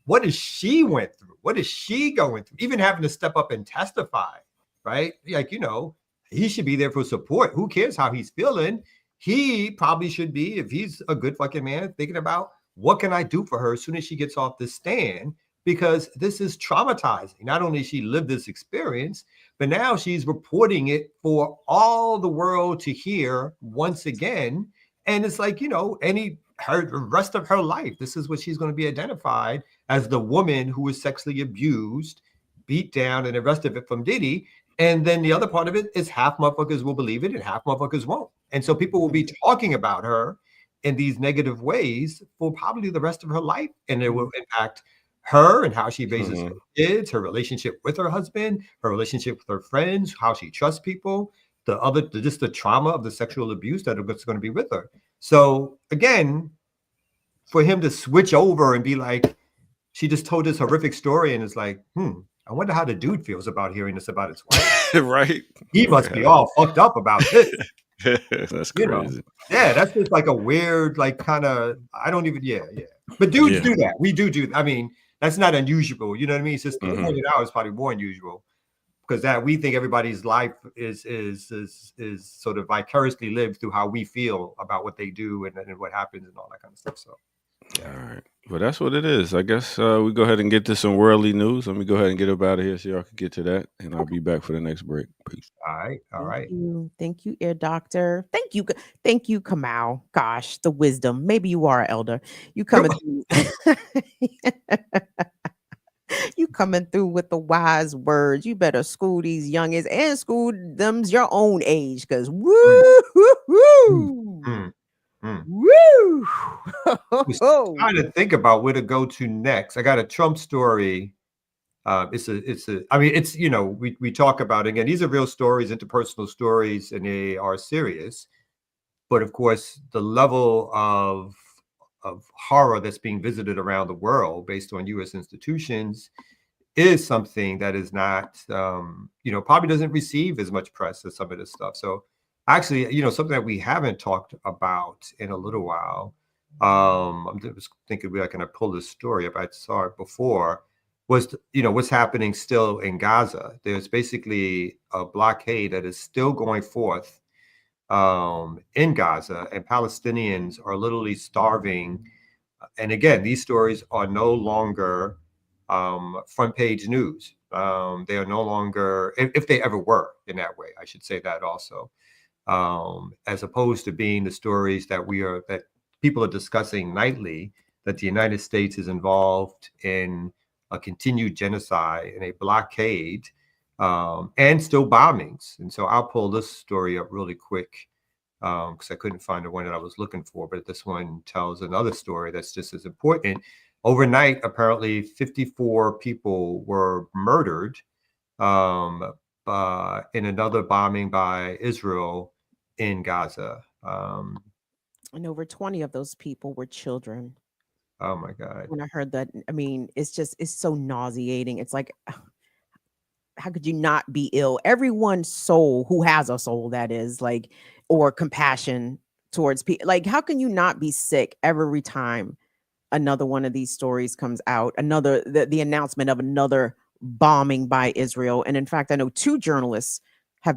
S12: What does she went through? What is she going through? Even having to step up and testify, right? Like, you know, he should be there for support. Who cares how he's feeling? He probably should be, if he's a good fucking man, thinking about what can I do for her as soon as she gets off the stand? Because this is traumatizing. Not only she lived this experience, but now she's reporting it for all the world to hear once again. And it's like, you know, the rest of her life, this is what she's going to be identified as, the woman who was sexually abused, beat down, and the rest of it from Diddy. And then the other part of it is half motherfuckers will believe it and half motherfuckers won't. And so people will be talking about her in these negative ways for probably the rest of her life. And it will impact her and how she raises her kids, her relationship with her husband, her relationship with her friends, how she trusts people, just the trauma of the sexual abuse that's going to be with her. So again, for him to switch over and be like, she just told this horrific story, and it's like, I wonder how the dude feels about hearing this about his wife.
S2: Right?
S12: He must be all fucked up about this.
S2: That's crazy.
S12: Yeah, that's just like a weird, like kind of, I don't even, But dudes do that. We do. I mean, that's not unusual. You know what I mean? It's just pointed out is probably more unusual because that we think everybody's life is sort of vicariously lived through how we feel about what they do and what happens and all that kind of stuff. So.
S2: All right. Well, that's what it is. I guess we go ahead and get to some worldly news. Let me go ahead and get up out of here so y'all can get to that. And I'll be back for the next break. Peace.
S12: All right.
S11: Thank you, Ear Doctor. Thank you, Kamau. Gosh, the wisdom. Maybe you are an elder. You coming through. You coming through with the wise words. You better school these youngins and school them's your own age. Because Woo!
S12: Trying to think about where to go to next. I got a Trump story. I mean, it's, you know, we talk about, again, these are real stories, interpersonal stories, and they are serious. But of course, the level of horror that's being visited around the world based on U.S. institutions is something that is not, probably doesn't receive as much press as some of this stuff. So actually, something that we haven't talked about in a little while, I'm just thinking I can pull this story up. I saw it before, was, what's happening still in Gaza. There's basically a blockade that is still going forth in Gaza, and Palestinians are literally starving. And again, these stories are no longer front page news. They are no longer, if they ever were in that way, I should say that also. As opposed to being the stories that people are discussing nightly, that the United States is involved in a continued genocide and a blockade, and still bombings. And so I'll pull this story up really quick because I couldn't find the one that I was looking for, but this one tells another story that's just as important. Overnight, apparently 54 people were murdered in another bombing by Israel in Gaza.
S11: And over 20 of those people were children.
S12: Oh my God.
S11: When I heard that, I mean, it's so nauseating. It's like, how could you not be ill? Everyone's soul, who has a soul, that is, like, or compassion towards people, like, how can you not be sick every time another one of these stories comes out? The announcement of another bombing by Israel. And in fact, I know 2 journalists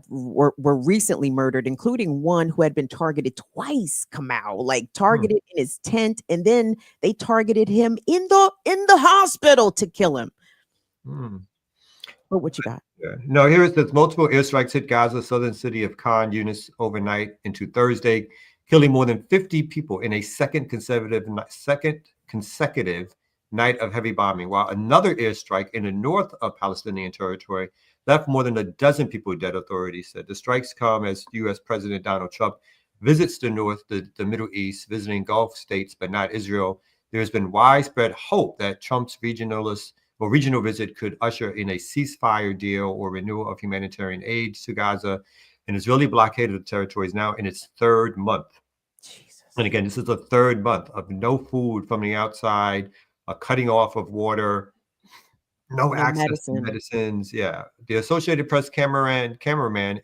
S11: were recently murdered, including one who had been targeted twice, Kamau, like targeted in his tent, and then they targeted him in the hospital to kill him. But what you got?
S12: Yeah. No, here it says multiple airstrikes hit Gaza's southern city of Khan Yunis overnight into Thursday, killing more than 50 people in a second consecutive night of heavy bombing, while another airstrike in the north of Palestinian territory left more than a dozen people dead, authorities said. The strikes come as U.S. President Donald Trump visits the north, the Middle East, visiting Gulf states, but not Israel. There's been widespread hope that Trump's regional visit could usher in a ceasefire deal or renewal of humanitarian aid to Gaza. An Israeli blockade of the territory is now in its 3rd month. Jesus. And again, this is the 3rd month of no food from the outside, a cutting off of water, no access to medicines. Yeah. The Associated Press cameraman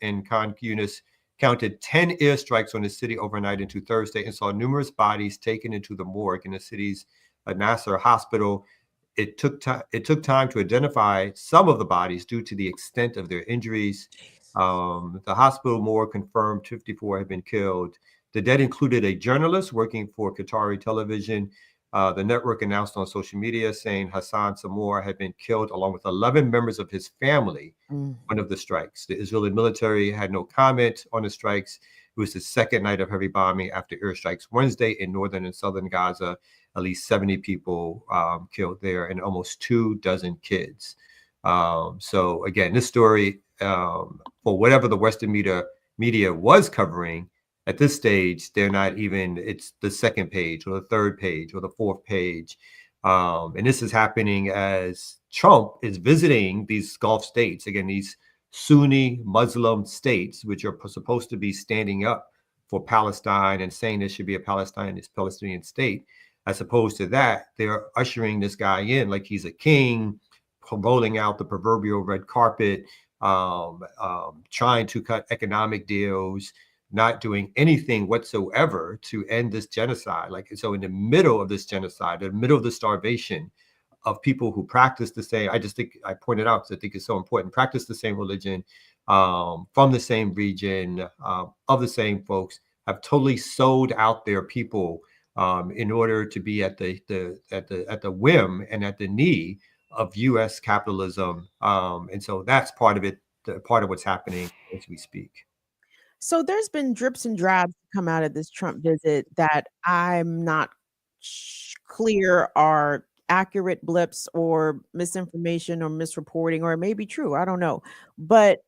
S12: in Khan Yunis counted 10 airstrikes on the city overnight into Thursday and saw numerous bodies taken into the morgue in the city's Nasser hospital. It took time to identify some of the bodies due to the extent of their injuries. The hospital morgue confirmed 54 had been killed. The dead included a journalist working for Qatari television. The network announced on social media saying Hassan Samour had been killed along with 11 members of his family, one of the strikes. The Israeli military had no comment on the strikes. It was the second night of heavy bombing after airstrikes Wednesday in northern and southern Gaza. At least 70 people killed there and almost 24 kids. So again, this story, for whatever the Western media was covering, at this stage, they're not even, it's the 2nd page or the 3rd page or the 4th page. And this is happening as Trump is visiting these Gulf states, again, these Sunni Muslim states, which are supposed to be standing up for Palestine and saying there should be a Palestinian state. As opposed to that, they're ushering this guy in like he's a king, rolling out the proverbial red carpet, trying to cut economic deals, not doing anything whatsoever to end this genocide. Like, so in the middle of this genocide, in the middle of the starvation of people who practice the same, I just think I pointed out because I think it's so important, practice the same religion, from the same region, of the same folks, have totally sold out their people in order to be at the whim and at the knee of U.S. capitalism, and so that's part of it. Part of what's happening as we speak.
S11: So there's been drips and drabs come out of this Trump visit that I'm not clear are accurate blips or misinformation or misreporting, or it may be true. I don't know. But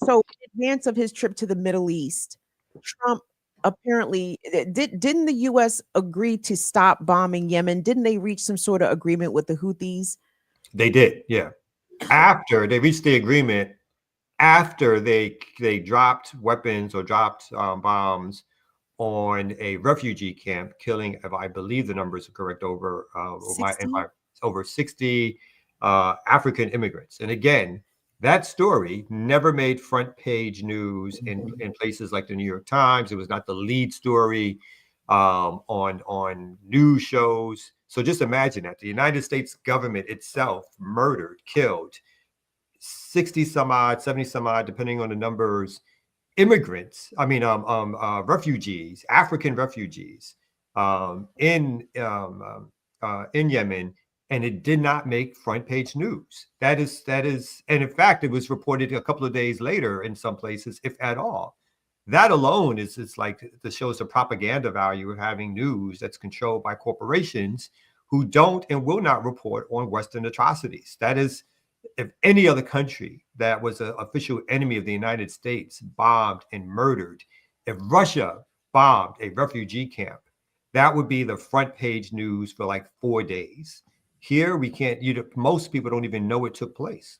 S11: so in advance of his trip to the Middle East, Trump apparently didn't the U.S. agree to stop bombing Yemen? Didn't they reach some sort of agreement with the Houthis?
S12: They did, yeah. After they reached the agreement, after they dropped weapons or dropped bombs on a refugee camp, killing, if I believe the numbers are correct, over 60 African immigrants. And again, that story never made front page news in places like the New York Times. It was not the lead story on news shows. So just imagine that the United States government itself murdered, killed 60 some odd, 70 some odd, depending on the numbers, immigrants, refugees, African refugees in Yemen, and it did not make front page news. That is, and in fact, it was reported a couple of days later in some places, if at all. That alone is like, this shows the propaganda value of having news that's controlled by corporations who don't and will not report on Western atrocities. That is, if any other country that was an official enemy of the United States bombed and murdered, if Russia bombed a refugee camp, that would be the front page news for like 4 days. Here, we can't, most people don't even know it took place.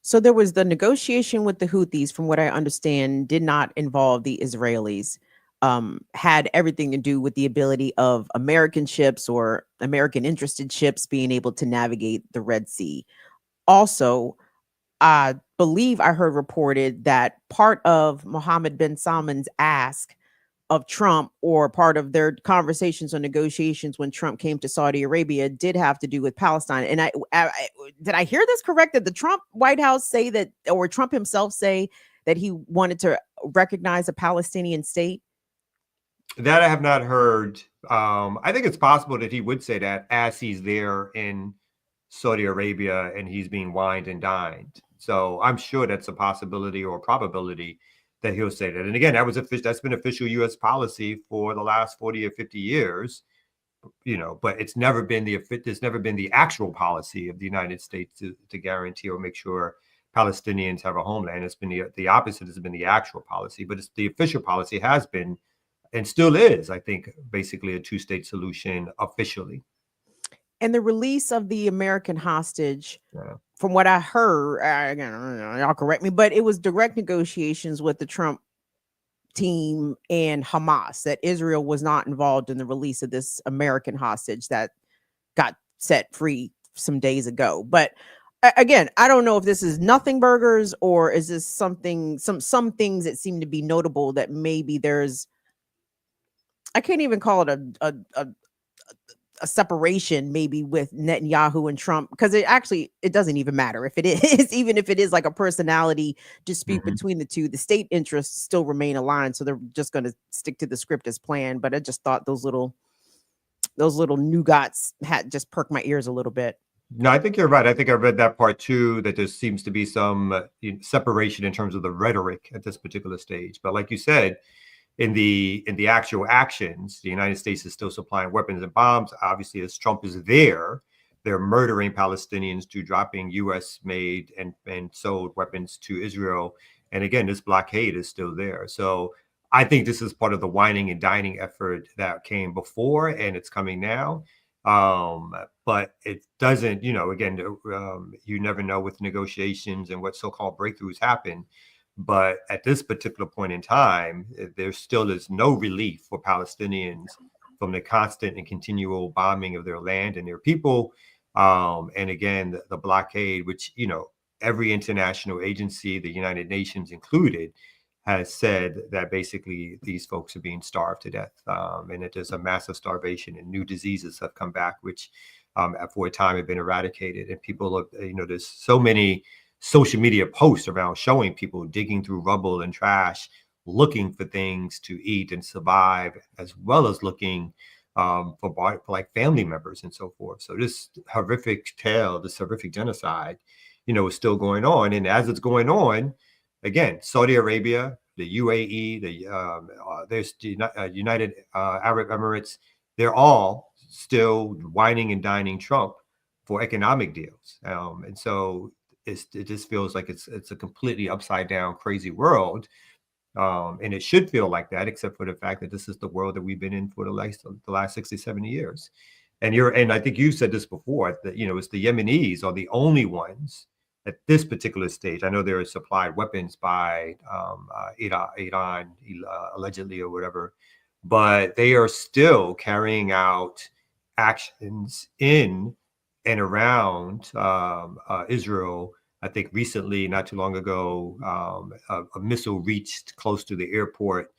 S11: So there was the negotiation with the Houthis, from what I understand, did not involve the Israelis, had everything to do with the ability of American ships or American interested ships being able to navigate the Red Sea. Also, I believe I heard reported that part of Mohammed bin Salman's ask of Trump, or part of their conversations or negotiations when Trump came to Saudi Arabia, did have to do with Palestine. And I did I hear this correct? Did the Trump White House say that, or Trump himself say that he wanted to recognize a Palestinian state?
S12: That I have not heard. I think it's possible that he would say that as he's there in Saudi Arabia and he's being wined and dined. So I'm sure that's a possibility or a probability that he'll say that. And again, that's been official U.S. policy for the last 40 or 50 years, but it's never been the actual policy of the United States to guarantee or make sure Palestinians have a homeland. It's been the opposite has been the actual policy, but it's the official policy has been and still is, I think, basically a two-state solution officially.
S11: And the release of the American hostage, from what I heard, y'all correct me, but it was direct negotiations with the Trump team and Hamas, that Israel was not involved in the release of this American hostage that got set free some days ago. But again, I don't know if this is nothing burgers or is this something, some things that seem to be notable that maybe there's, I can't even call it a separation maybe with Netanyahu and Trump, because it doesn't even matter if it is, even if it is like a personality dispute between the two, the state interests still remain aligned. So they're just going to stick to the script as planned. But I just thought those little nougats had just perked my ears a little bit.
S12: No, I think you're right. I think I read that part too, that there seems to be some separation in terms of the rhetoric at this particular stage. But like you said, in the actual actions, the United States is still supplying weapons and bombs. Obviously, as Trump is there, they're murdering Palestinians to dropping U.S. made and sold weapons to Israel. And again, this blockade is still there. So I think this is part of the whining and dining effort that came before, and it's coming now. But it doesn't, again, you never know with negotiations and what so-called breakthroughs happen. But at this particular point in time, there still is no relief for Palestinians from the constant and continual bombing of their land and their people. And again, the blockade, which, every international agency, the United Nations included, has said that basically these folks are being starved to death, and that there's a massive starvation and new diseases have come back, which for a time have been eradicated. And people are, there's so many social media posts around showing people digging through rubble and trash, looking for things to eat and survive, as well as looking for like family members and so forth. So this horrific tale, this horrific genocide, is still going on. And as it's going on, again, Saudi Arabia, the UAE, there's the United Arab Emirates, they're all still whining and dining Trump for economic deals. And so it just feels like it's a completely upside down, crazy world. And it should feel like that, except for the fact that this is the world that we've been in for the last 60, 70 years. And I think you said this before, that, it's the Yemenis are the only ones at this particular stage. I know they are supplied weapons by Iran, allegedly, or whatever, but they are still carrying out actions in and around Israel. I think recently, not too long ago, a missile reached close to the airport.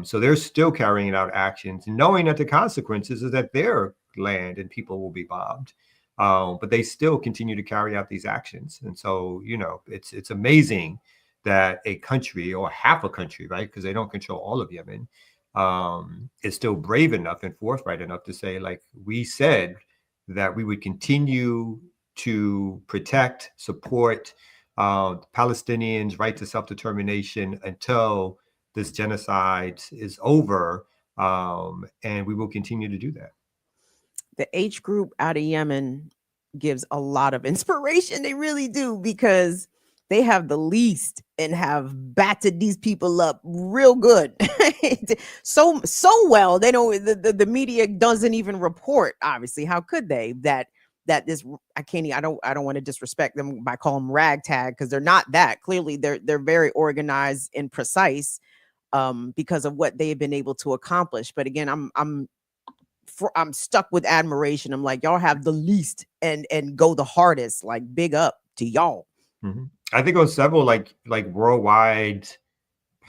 S12: So they're still carrying out actions, knowing that the consequences is that their land and people will be bombed. But they still continue to carry out these actions. And so, it's amazing that a country, or half a country, right, because they don't control all of Yemen, is still brave enough and forthright enough to say, like, we said that we would continue to protect, support Palestinians' right to self-determination until this genocide is over, and we will continue to do that.
S11: The H group out of Yemen gives a lot of inspiration. They really do, because they have the least and have battered these people up real good. so well. They don't, the media doesn't even report, obviously. How could they? That this, I don't want to disrespect them by calling them ragtag, because they're not that. Clearly they're very organized and precise because of what they've been able to accomplish. But again, I'm stuck with admiration. I'm like, y'all have the least and go the hardest. Like, big up to y'all.
S12: Mm-hmm. I think on several like worldwide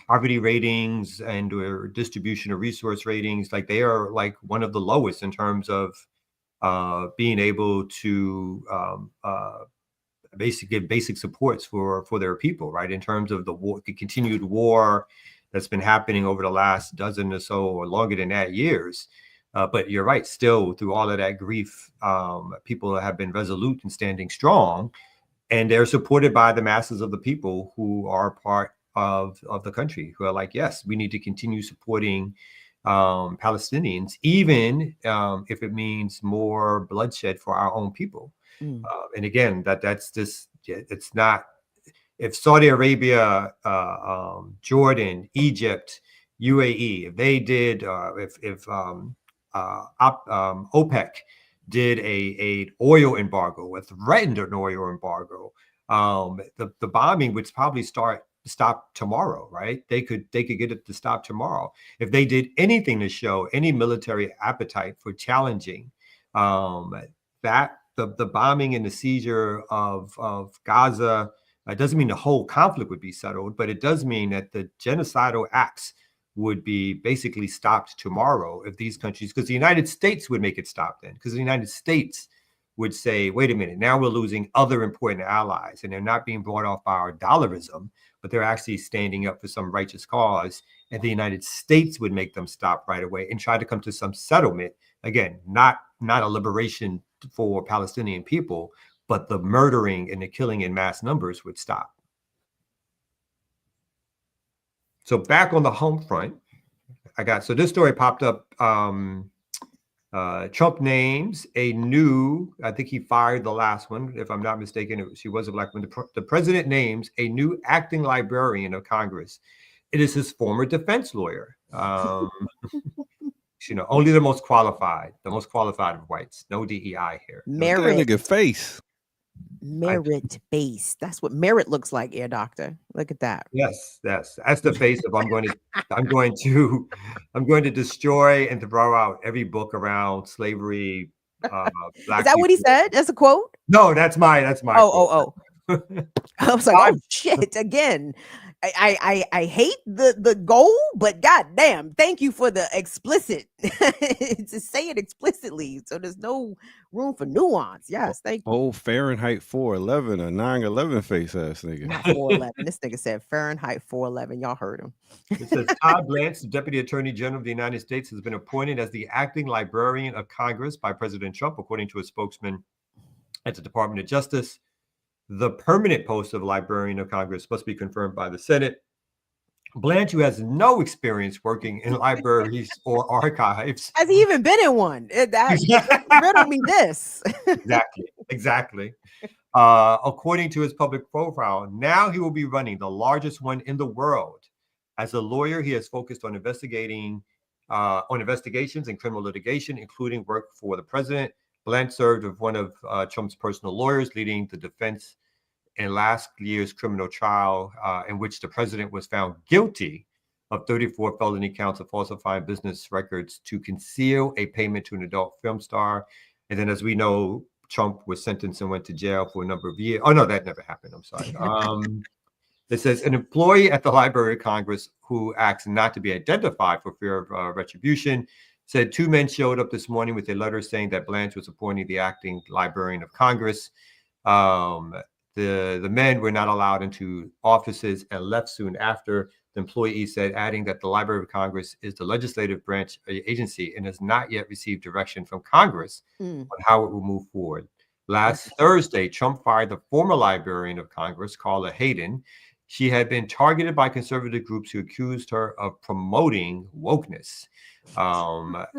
S12: poverty ratings and or distribution of resource ratings, like they are like one of the lowest in terms of being able to give basic supports for their people, right? In terms of the continued war that's been happening over the last dozen or so, or longer than that, years. But you're right, still through all of that grief, people have been resolute and standing strong, and they're supported by the masses of the people who are part of the country, who are like, yes, we need to continue supporting Palestinians, even if it means more bloodshed for our own people. And again, that's just, it's not, if Saudi Arabia, Jordan, Egypt, UAE, if they did, if OPEC did a oil embargo, or threatened an oil embargo, the bombing would probably stop tomorrow, right? They could get it to stop tomorrow. If they did anything to show any military appetite for challenging that, the bombing and the seizure of Gaza, it doesn't mean the whole conflict would be settled, but it does mean that the genocidal acts would be basically stopped tomorrow if these countries, because the United States would make it stop then, because the United States would say, wait a minute, now we're losing other important allies, and they're not being brought off by our dollarism, but they're actually standing up for some righteous cause, and the United States would make them stop right away and try to come to some settlement. Again, not a liberation for Palestinian people, but the murdering and the killing in mass numbers would stop. So back on the home front, so this story popped up. Trump names a new, I think he fired the last one, if I'm not mistaken, she was a black woman. The president names a new acting librarian of Congress. It is his former defense lawyer. Only the most qualified of whites. No DEI here.
S2: That nigga face.
S11: Merit based. That's what merit looks like, Air Doctor. Look at that.
S12: Yes, that's the face of I'm going to destroy and throw out every book around slavery. Black
S11: Is that what he
S12: people.
S11: said? That's a quote?
S12: No, that's my
S11: Oh. I was like, oh shit, again. I hate the goal, but goddamn, thank you for the explicit to say it explicitly. So there's no room for nuance. Yes, thank you.
S2: Oh, Fahrenheit 411, a 9/11 face ass nigga.
S11: Not 411. This nigga said Fahrenheit 411. Y'all heard him.
S12: It says Todd Blanche, the Deputy Attorney General of the United States, has been appointed as the acting librarian of Congress by President Trump, according to a spokesman at the Department of Justice. The permanent post of librarian of Congress must be confirmed by the Senate. Blanche, who has no experience working in libraries or archives.
S11: Has he even been in one? Riddle me this.
S12: Exactly. According to his public profile, now he will be running the largest one in the world. As a lawyer, he has focused on investigations and criminal litigation, including work for the president. Blanche served as one of Trump's personal lawyers, leading the defense in last year's criminal trial in which the president was found guilty of 34 felony counts of falsifying business records to conceal a payment to an adult film star. And then, as we know, Trump was sentenced and went to jail for a number of years. Oh, no, that never happened. I'm sorry. It says an employee at the Library of Congress who acts not to be identified for fear of retribution said 2 men showed up this morning with a letter saying that Blanche was appointing the acting librarian of Congress. The men were not allowed into offices and left soon after. The employee said, adding that the Library of Congress is the legislative branch agency and has not yet received direction from Congress on how it will move forward. Last Thursday, Trump fired the former librarian of Congress, Carla Hayden. She had been targeted by conservative groups who accused her of promoting wokeness.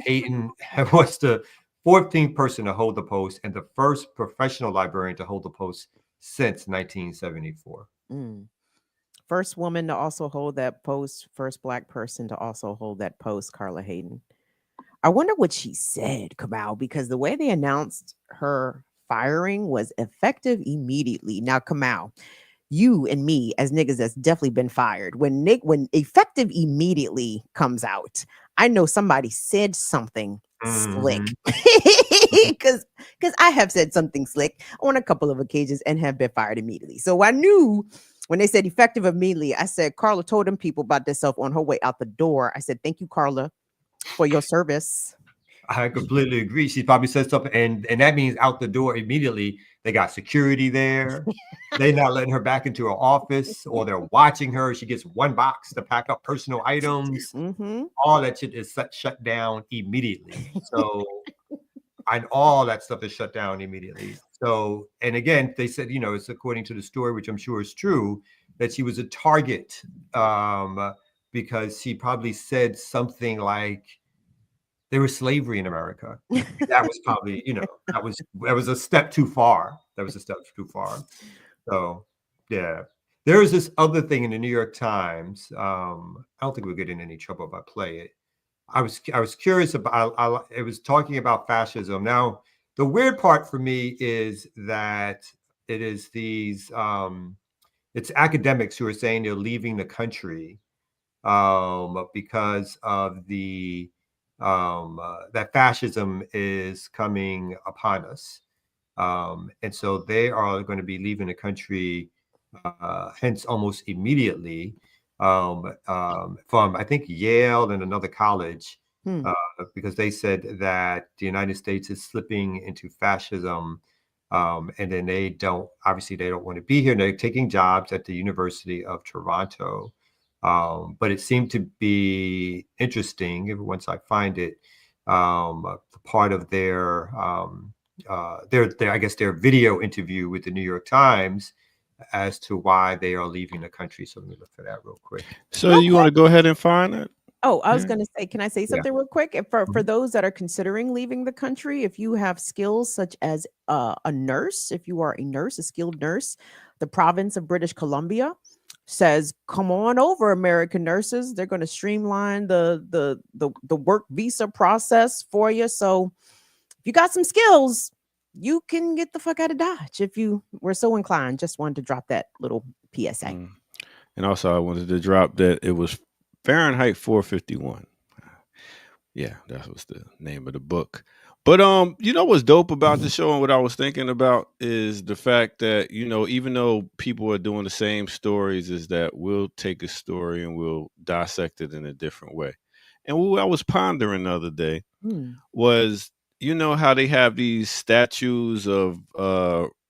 S12: Hayden was the 14th person to hold the post and the first professional librarian to hold the post since 1974.
S11: First woman to also hold that post, first Black person to also hold that post, Carla Hayden. I wonder what she said, Kamal, because the way they announced her firing was effective immediately. Now, Kamal, you and me as niggas that's definitely been fired. When effective immediately comes out, I know somebody said something slick. Because I have said something slick on a couple of occasions and have been fired immediately. So I knew when they said effective immediately, I said, Carla told them people about themselves on her way out the door. I said, thank you, Carla, for your service.
S12: I completely agree. She probably said something, and that means out the door immediately. They got security there. They're not letting her back into her office, or they're watching her. She gets one box to pack up personal items. All that shit is shut down immediately. So, and all that stuff is shut down immediately. So, and again, they said, it's according to the story, which I'm sure is true, that she was a target because she probably said something like, there was slavery in America. That was probably, that was a step too far. So, yeah. There is this other thing in the New York Times. I don't think we'll get in any trouble if I play it. I was curious about. It was talking about fascism. Now, the weird part for me is that it is these. It's academics who are saying they're leaving the country because of the. That fascism is coming upon us. And so they are going to be leaving the country, hence almost immediately, from, I think, Yale and another college, because they said that the United States is slipping into fascism. And then they don't want to be here. They're taking jobs at the University of Toronto. But it seemed to be interesting once I find it, part of their video interview with the New York Times as to why they are leaving the country. So let me look for that real quick.
S2: So you want to go ahead and find it?
S11: Oh, I was going to say, can I say something real quick? If for those that are considering leaving the country, if you have skills such as a nurse, if you are a nurse, a skilled nurse, the province of British Columbia says, come on over, American nurses. They're going to streamline the work visa process for you. So if you got some skills, you can get the fuck out of Dodge if you were so inclined. Just wanted to drop that little PSA.
S2: And also, I wanted to drop that it was Fahrenheit 451. Yeah, that was the name of the book. But you know what's dope about the show and what I was thinking about is the fact that, you know, even though people are doing the same stories, is that we'll take a story and we'll dissect it in a different way. And what I was pondering the other day was, you know, how they have these statues of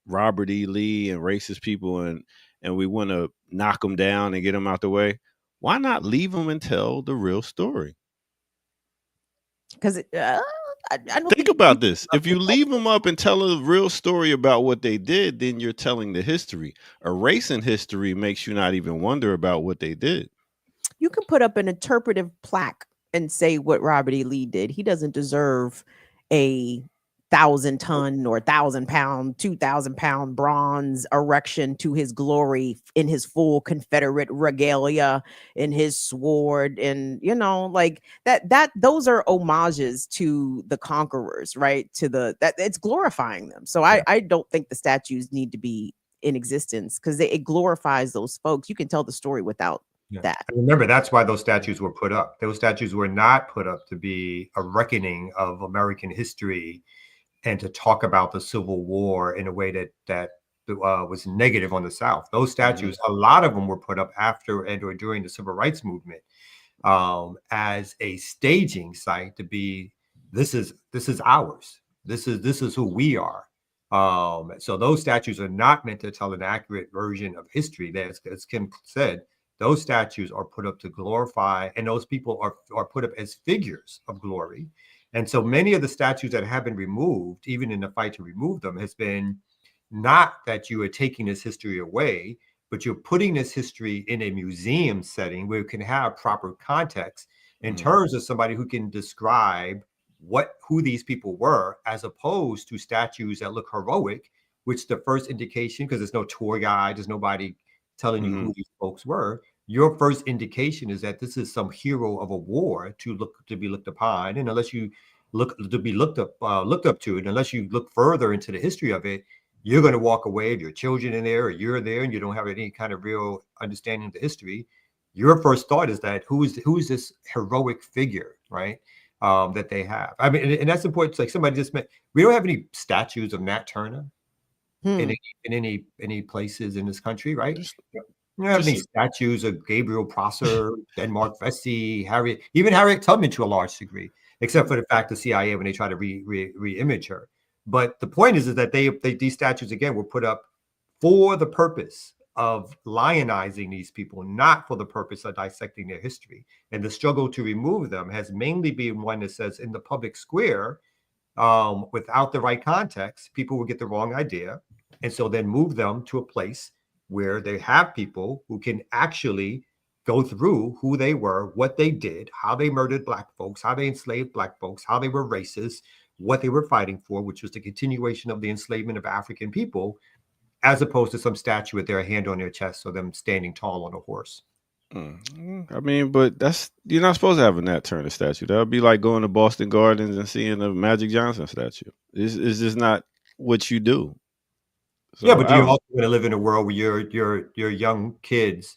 S2: Robert E. Lee and racist people, and we want to knock them down and get them out the way. Why not leave them and tell the real story?
S11: Because I don't
S2: think about this. If you leave them up and tell a real story about what they did, then you're telling the history. Erasing history makes you not even wonder about what they did.
S11: You can put up an interpretive plaque and say what Robert E. Lee did. He doesn't deserve a 1,000-ton or 1,000-pound, 2,000-pound bronze erection to his glory in his full Confederate regalia, in his sword, and you know, like that those are homages to the conquerors, right? To that it's glorifying them. So I don't think the statues need to be in existence because it glorifies those folks. You can tell the story without that.
S12: And remember, that's why those statues were put up. Those statues were not put up to be a reckoning of American history and to talk about the Civil War in a way that was negative on the South. Those statues, a lot of them were put up after and or during the Civil Rights Movement as a staging site to be, this is ours. This is who we are. So those statues are not meant to tell an accurate version of history. As Kim said, those statues are put up to glorify, and those people are put up as figures of glory. And so many of the statues that have been removed, even in the fight to remove them, has been not that you are taking this history away, but you're putting this history in a museum setting where it can have proper context in terms of somebody who can describe who these people were, as opposed to statues that look heroic, which the first indication, because there's no tour guide, there's nobody telling you who these folks were. Your first indication is that this is some hero of a war to be looked upon, and unless you look up to it, unless you look further into the history of it, you're going to walk away. If your children in there, or you're there, and you don't have any kind of real understanding of the history, your first thought is that who is this heroic figure, right? That they have. I mean, and that's important. Like somebody just meant, we don't have any statues of Nat Turner in any places in this country, right? You don't have any statues of Gabriel Prosser, Denmark Vesey, Harriet Tubman to a large degree, except for the fact the CIA when they try to re-image her. But the point is that these statues again were put up for the purpose of lionizing these people, not for the purpose of dissecting their history. And the struggle to remove them has mainly been one that says in the public square, without the right context, people will get the wrong idea, and so then move them to a place where they have people who can actually go through who they were, what they did, how they murdered Black folks, how they enslaved Black folks, how they were racist, what they were fighting for, which was the continuation of the enslavement of African people, as opposed to some statue with their hand on their chest or them standing tall on a horse.
S2: I mean, but you're not supposed to have a Nat Turner statue. That would be like going to Boston Gardens and seeing a Magic Johnson statue. It's just not what you do. So
S12: yeah, but you're also going to live in a world where your young kids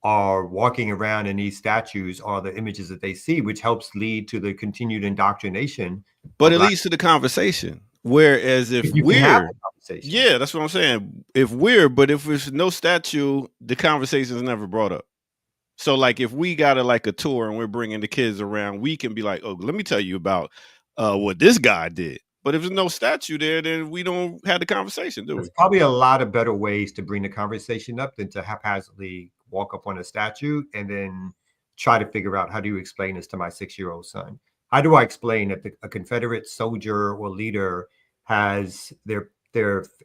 S12: are walking around and these statues are the images that they see, which helps lead to the continued indoctrination.
S2: But it leads to the conversation. Whereas if we're, yeah, that's what I'm saying. If there's no statue, the conversation is never brought up. So like if we got a tour and we're bringing the kids around, we can be like, oh, let me tell you about what this guy did. But if there's no statue there, then we don't have the conversation, do we?
S12: There's probably a lot of better ways to bring the conversation up than to haphazardly walk up on a statue and then try to figure out, how do you explain this to my 6-year-old son? How do I explain that a Confederate soldier or leader has their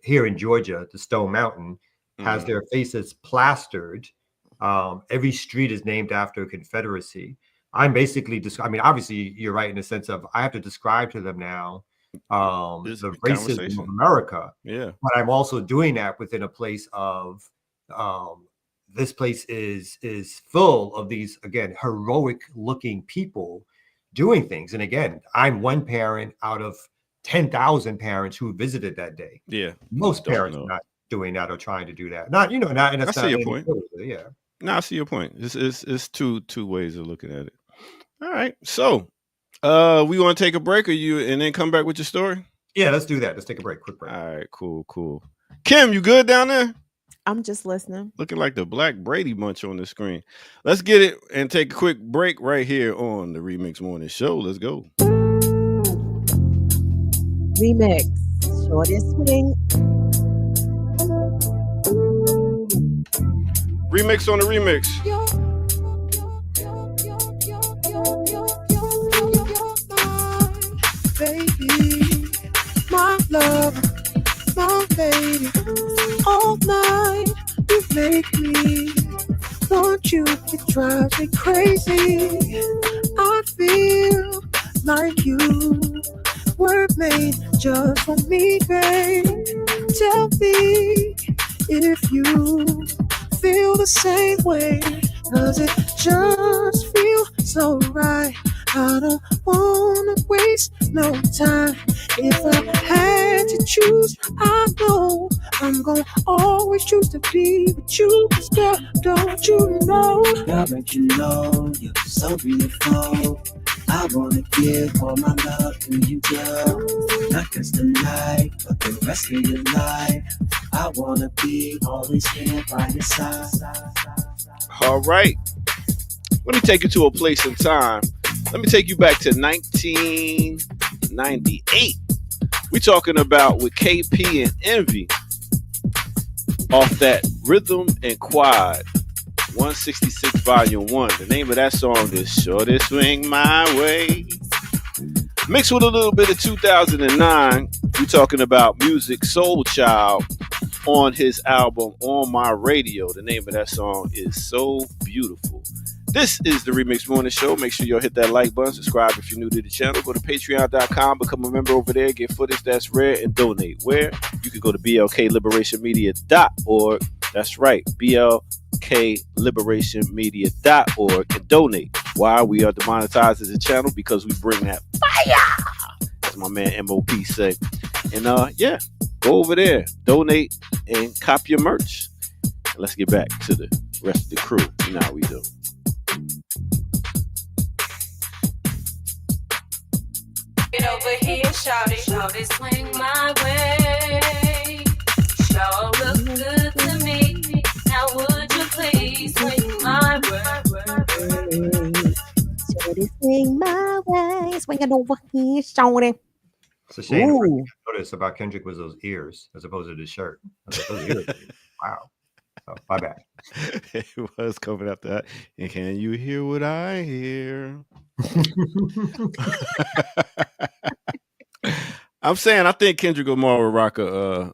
S12: here in Georgia, the Stone Mountain, has their faces plastered. Every street is named after a Confederacy. I'm basically obviously you're right in the sense of I have to describe to them now the racism of America.
S2: Yeah.
S12: But I'm also doing that within a place of this place is full of these, again, heroic looking people doing things. And again, I'm one parent out of 10,000 parents who visited that day.
S2: Yeah.
S12: Most
S2: Don't
S12: parents
S2: know.
S12: are not doing that or trying to do that. Not, you know, not, and
S2: I
S12: that's
S2: see
S12: not
S2: your
S12: any
S2: point.
S12: good, yeah.
S2: No, I see your point. It's two ways of looking at it. All right. So we want to take a break and then come back with your story?
S12: Yeah, let's do that. Let's take a break. Quick break.
S2: All right, cool. Kim, you good down there?
S11: I'm just listening.
S2: Looking like the Black Brady Bunch on the screen. Let's get it and take a quick break right here on the Remix Morning Show. Let's go.
S11: Remix. Shortest swing.
S2: Remix on the remix.
S3: Baby, my love, my lady, all night you make me want you. It drives me crazy. I feel like you were made just for me, babe. Tell me if you feel the same way. Does it just feel so right? I don't wanna waste no time. If I had to choose, I know I'm gonna always choose to be with you. 'Cause girl, don't you know?
S18: Girl, don't you know you're so beautiful? I wanna give all my love to you, girl. Not just tonight, but the rest of your life. I wanna be always here by your side.
S2: All right. Let me take you to a place in time. Let me take you back to 1998. We're talking about with KP and Envy off that Rhythm and Quad 166 Volume 1. The name of that song is Shortest Swing My Way. Mixed with a little bit of 2009, we're talking about Music Soul Child on his album On My Radio. The name of that song is So Beautiful. This is the Remix Morning Show. Make sure y'all hit that like button, subscribe if you're new to the channel. Go to patreon.com, become a member over there, get footage that's rare, and donate. Where? You can go to blkliberationmedia.org. That's right, blkliberationmedia.org and donate. Why? We are demonetized as a channel because we bring that fire, as my man MOP said. And yeah, go over there, donate, and cop your merch. Let's get back to the rest of the crew. You know how we do.
S19: Get over here, shawty, shawty, swing my way. Sure look good to me. Now would you please swing my way?
S11: Shorty, swing my way. Swinging over here, shorty.
S12: It's a shame.
S11: Ooh.
S12: Notice about Kendrick was those ears as opposed to the shirt. Those ears. Wow. Oh, my bad.
S2: It was coming after that. And can you hear what I hear? I'm saying I think Kendrick Lamar will rock a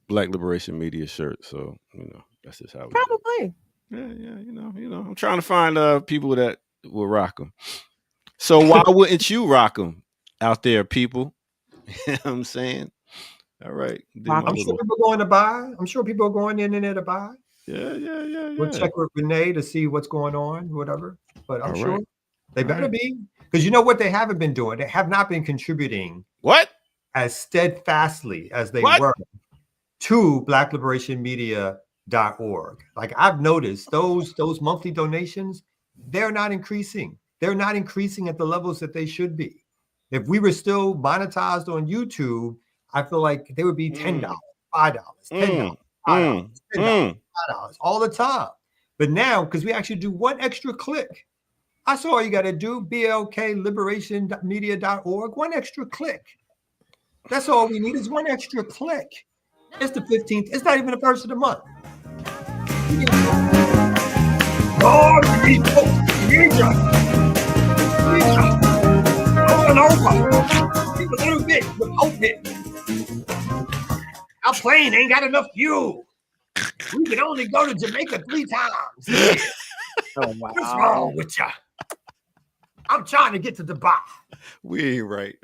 S2: Black Liberation Media shirt. So, you know, that's just how we
S11: Probably.
S2: do. Yeah, you know. I'm trying to find people that will rock them. So why wouldn't you rock them out there, people? You know what I'm saying? All right.
S12: I'm sure people are going to buy. I'm sure people are going in there to buy.
S2: Yeah.
S12: We'll check with Renee to see what's going on, whatever. But I'm sure they better be. Because you know what they haven't been doing? They have not been contributing as steadfastly as they were to blackliberationmedia.org. Like I've noticed those monthly donations, they're not increasing. They're not increasing at the levels that they should be. If we were still monetized on YouTube, I feel like they would be $10, $5, $10, $5, $10, $5 all the time. But now, because we actually do one extra click, that's all you got to do, blkliberationmedia.org, one extra click. That's all we need is one extra click. It's the 15th. It's not even the first of the month. Oh, we need you. Going over. Keep a little bit. We're hoping. Our plane ain't got enough fuel. We can only go to Jamaica 3 times.
S11: Oh, wow.
S12: What's wrong with you? I'm trying to get to Dubai.
S2: We ain't right.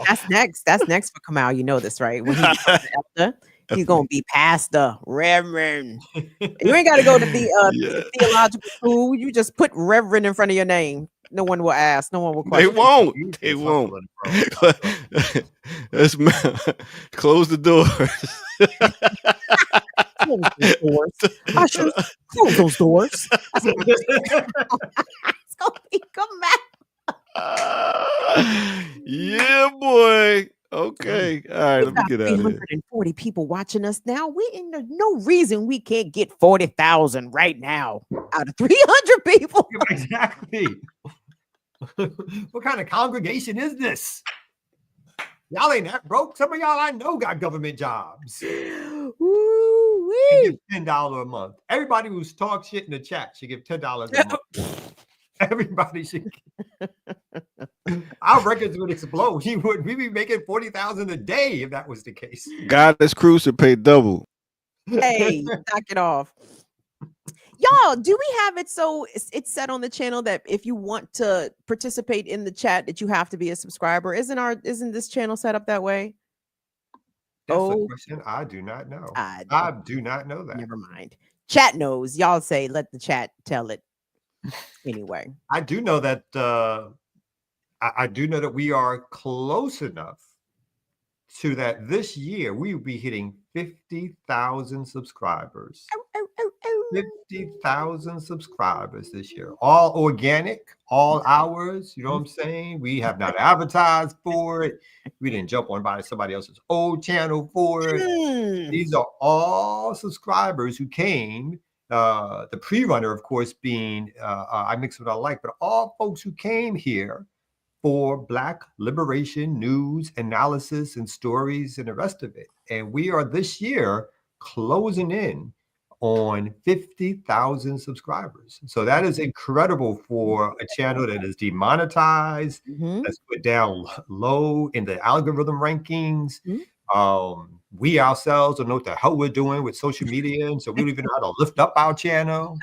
S11: That's next. That's next for Kamal. You know this, right? When he becomes an elder, he's gonna be pastor, reverend. You ain't got to go to the theological school. You just put reverend in front of your name. No one will ask. No one will
S2: They
S11: question.
S2: won't. They won't. Let's close the doors.
S11: Close those doors. Ushers, close those doors. Come back.
S2: Yeah, boy. Okay. All right, let me get out of here.
S11: 340 people watching us now. There's no reason we can't get 40,000 right now out of 300 people.
S12: Exactly. What kind of congregation is this? Y'all ain't that broke. Some of y'all I know got government jobs.
S11: Ooh-wee.
S12: $10 a month. Everybody who's talk shit in the chat should give $10 a month. Everybody should. Our records would explode. We'd be making 40,000 a day if that was the case.
S2: Goddess Cruise should pay double.
S11: Hey, knock it off. Y'all, do we have it so it's set on the channel that if you want to participate in the chat that you have to be a subscriber? Isn't this channel set up that way?
S12: That's a question I do not know. I do not know that.
S11: Never mind. Chat knows. Y'all say let the chat tell it. Anyway,
S12: I do know that I do know that we are close enough to that this year we will be hitting 50,000 subscribers. 50,000 subscribers this year. All organic, all hours. You know what I'm saying? We have not advertised for it. We didn't jump on by somebody else's old channel for it. These are all subscribers who came. The pre-runner, of course, being I Mix What I Like, but all folks who came here for Black liberation news, analysis, and stories, and the rest of it. And we are this year closing in on 50,000 subscribers. So that is incredible for a channel that is demonetized, that's put down low in the algorithm rankings. We ourselves don't know what the hell we're doing with social media, and so we don't even know how to lift up our channel.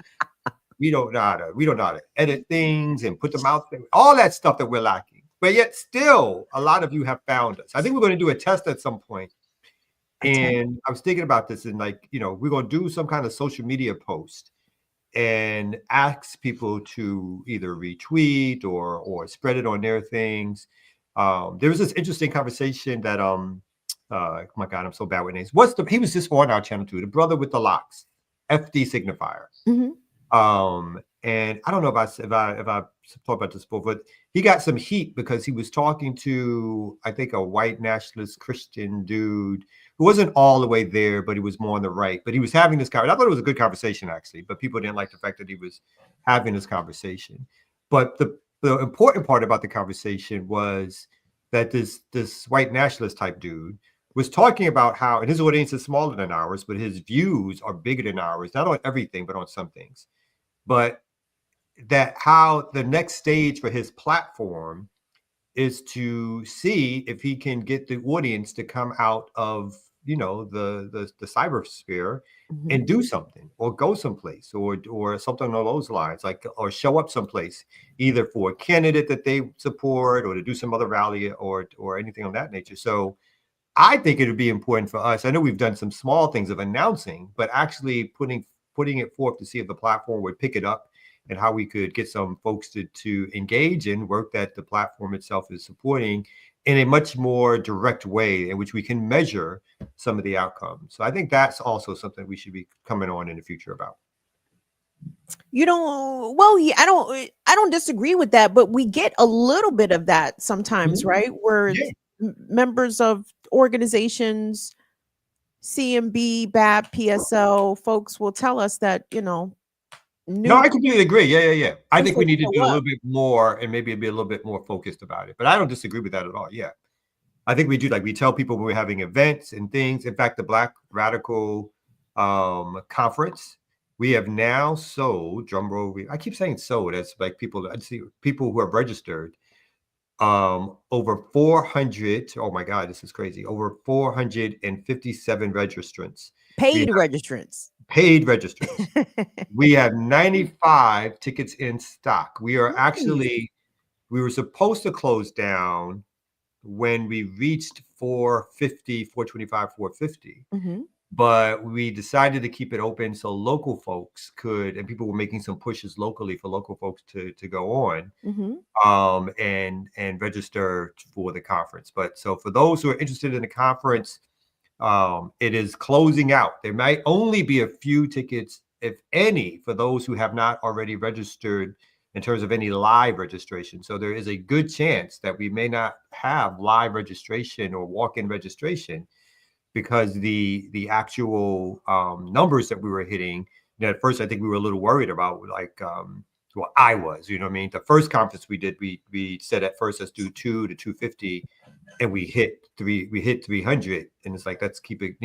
S12: We don't know how to edit things and put them out there. All that stuff that we're lacking. But yet still, a lot of you have found us. I think we're going to do a test at some point. And I was thinking about this, and we're going to do some kind of social media post and ask people to either retweet or spread it on their things. There was this interesting conversation that oh my God, I'm so bad with names. He was just on our channel too, the brother with the locks, FD Signifier. And I don't know if I talked about this before, but he got some heat because he was talking to, I think, a white nationalist Christian dude who wasn't all the way there, but he was more on the right. But he was having this conversation. I thought it was a good conversation, actually, but people didn't like the fact that he was having this conversation. But the important part about the conversation was that this white nationalist type dude was talking about how, and his audience is smaller than ours, but his views are bigger than ours, not on everything, but on some things. But that how the next stage for his platform is to see if he can get the audience to come out of, the cybersphere and do something or go someplace or something along those lines, or show up someplace, either for a candidate that they support or to do some other rally or anything of that nature. So I think it would be important for us. I know we've done some small things of announcing, but actually putting it forth to see if the platform would pick it up and how we could get some folks to engage in work that the platform itself is supporting in a much more direct way in which we can measure some of the outcomes. So I think that's also something we should be coming on in the future about.
S11: I don't disagree with that, but we get a little bit of that sometimes, right? Where members of organizations, CMB, BAP, PSL, folks will tell us that,
S12: No, I completely agree. Yeah. I think we need to do a little bit more and maybe be a little bit more focused about it. But I don't disagree with that at all. Yeah. I think we do. We tell people when we're having events and things. In fact, the Black Radical conference, we have now sold, drum roll, I keep saying sold. That's like people, I see people who have registered over 400. Oh my God, this is crazy. Over 457 registrants.
S11: Paid registrants.
S12: We have 95 tickets in stock. We are actually, we were supposed to close down when we reached 450, 425, 450. but we decided to keep it open so local folks could, and people were making some pushes locally for local folks to go on and register for the conference. But so for those who are interested in the conference, it is closing out. There might only be a few tickets, if any, for those who have not already registered in terms of any live registration. So there is a good chance that we may not have live registration or walk-in registration, because the actual numbers that we were hitting, at first I think we were a little worried about, like, well, I was, you know what I mean? The first conference we did, we said at first, let's do 2 to 250, and we hit 300, and it's like, let's keep it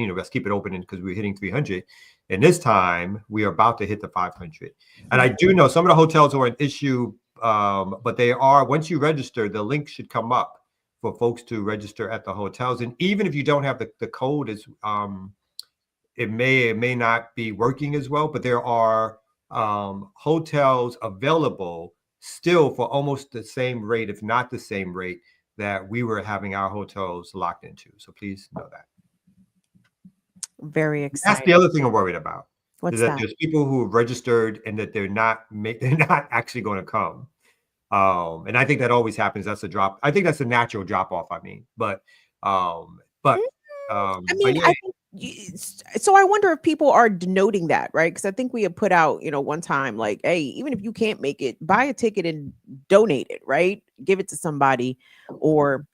S12: open because we're hitting 300. And this time we are about to hit the 500. And I do know some of the hotels are an issue, but they are, once you register, the link should come up for folks to register at the hotels. And even if you don't have the code, is it may not be working as well, but there are hotels available still for almost the same rate, if not the same rate, that we were having our hotels locked into. So please know that.
S11: Very exciting.
S12: That's the other thing I'm worried about.
S11: What's
S12: is that
S11: that?
S12: there's people who have registered and that they're not actually going to come. And I think that always happens. That's a drop. I think that's a natural drop off. I mean, but
S11: I think so. I wonder if people are denoting that, right? Because I think we had put out, one time, like, hey, even if you can't make it, buy a ticket and donate it, right? Give it to somebody, or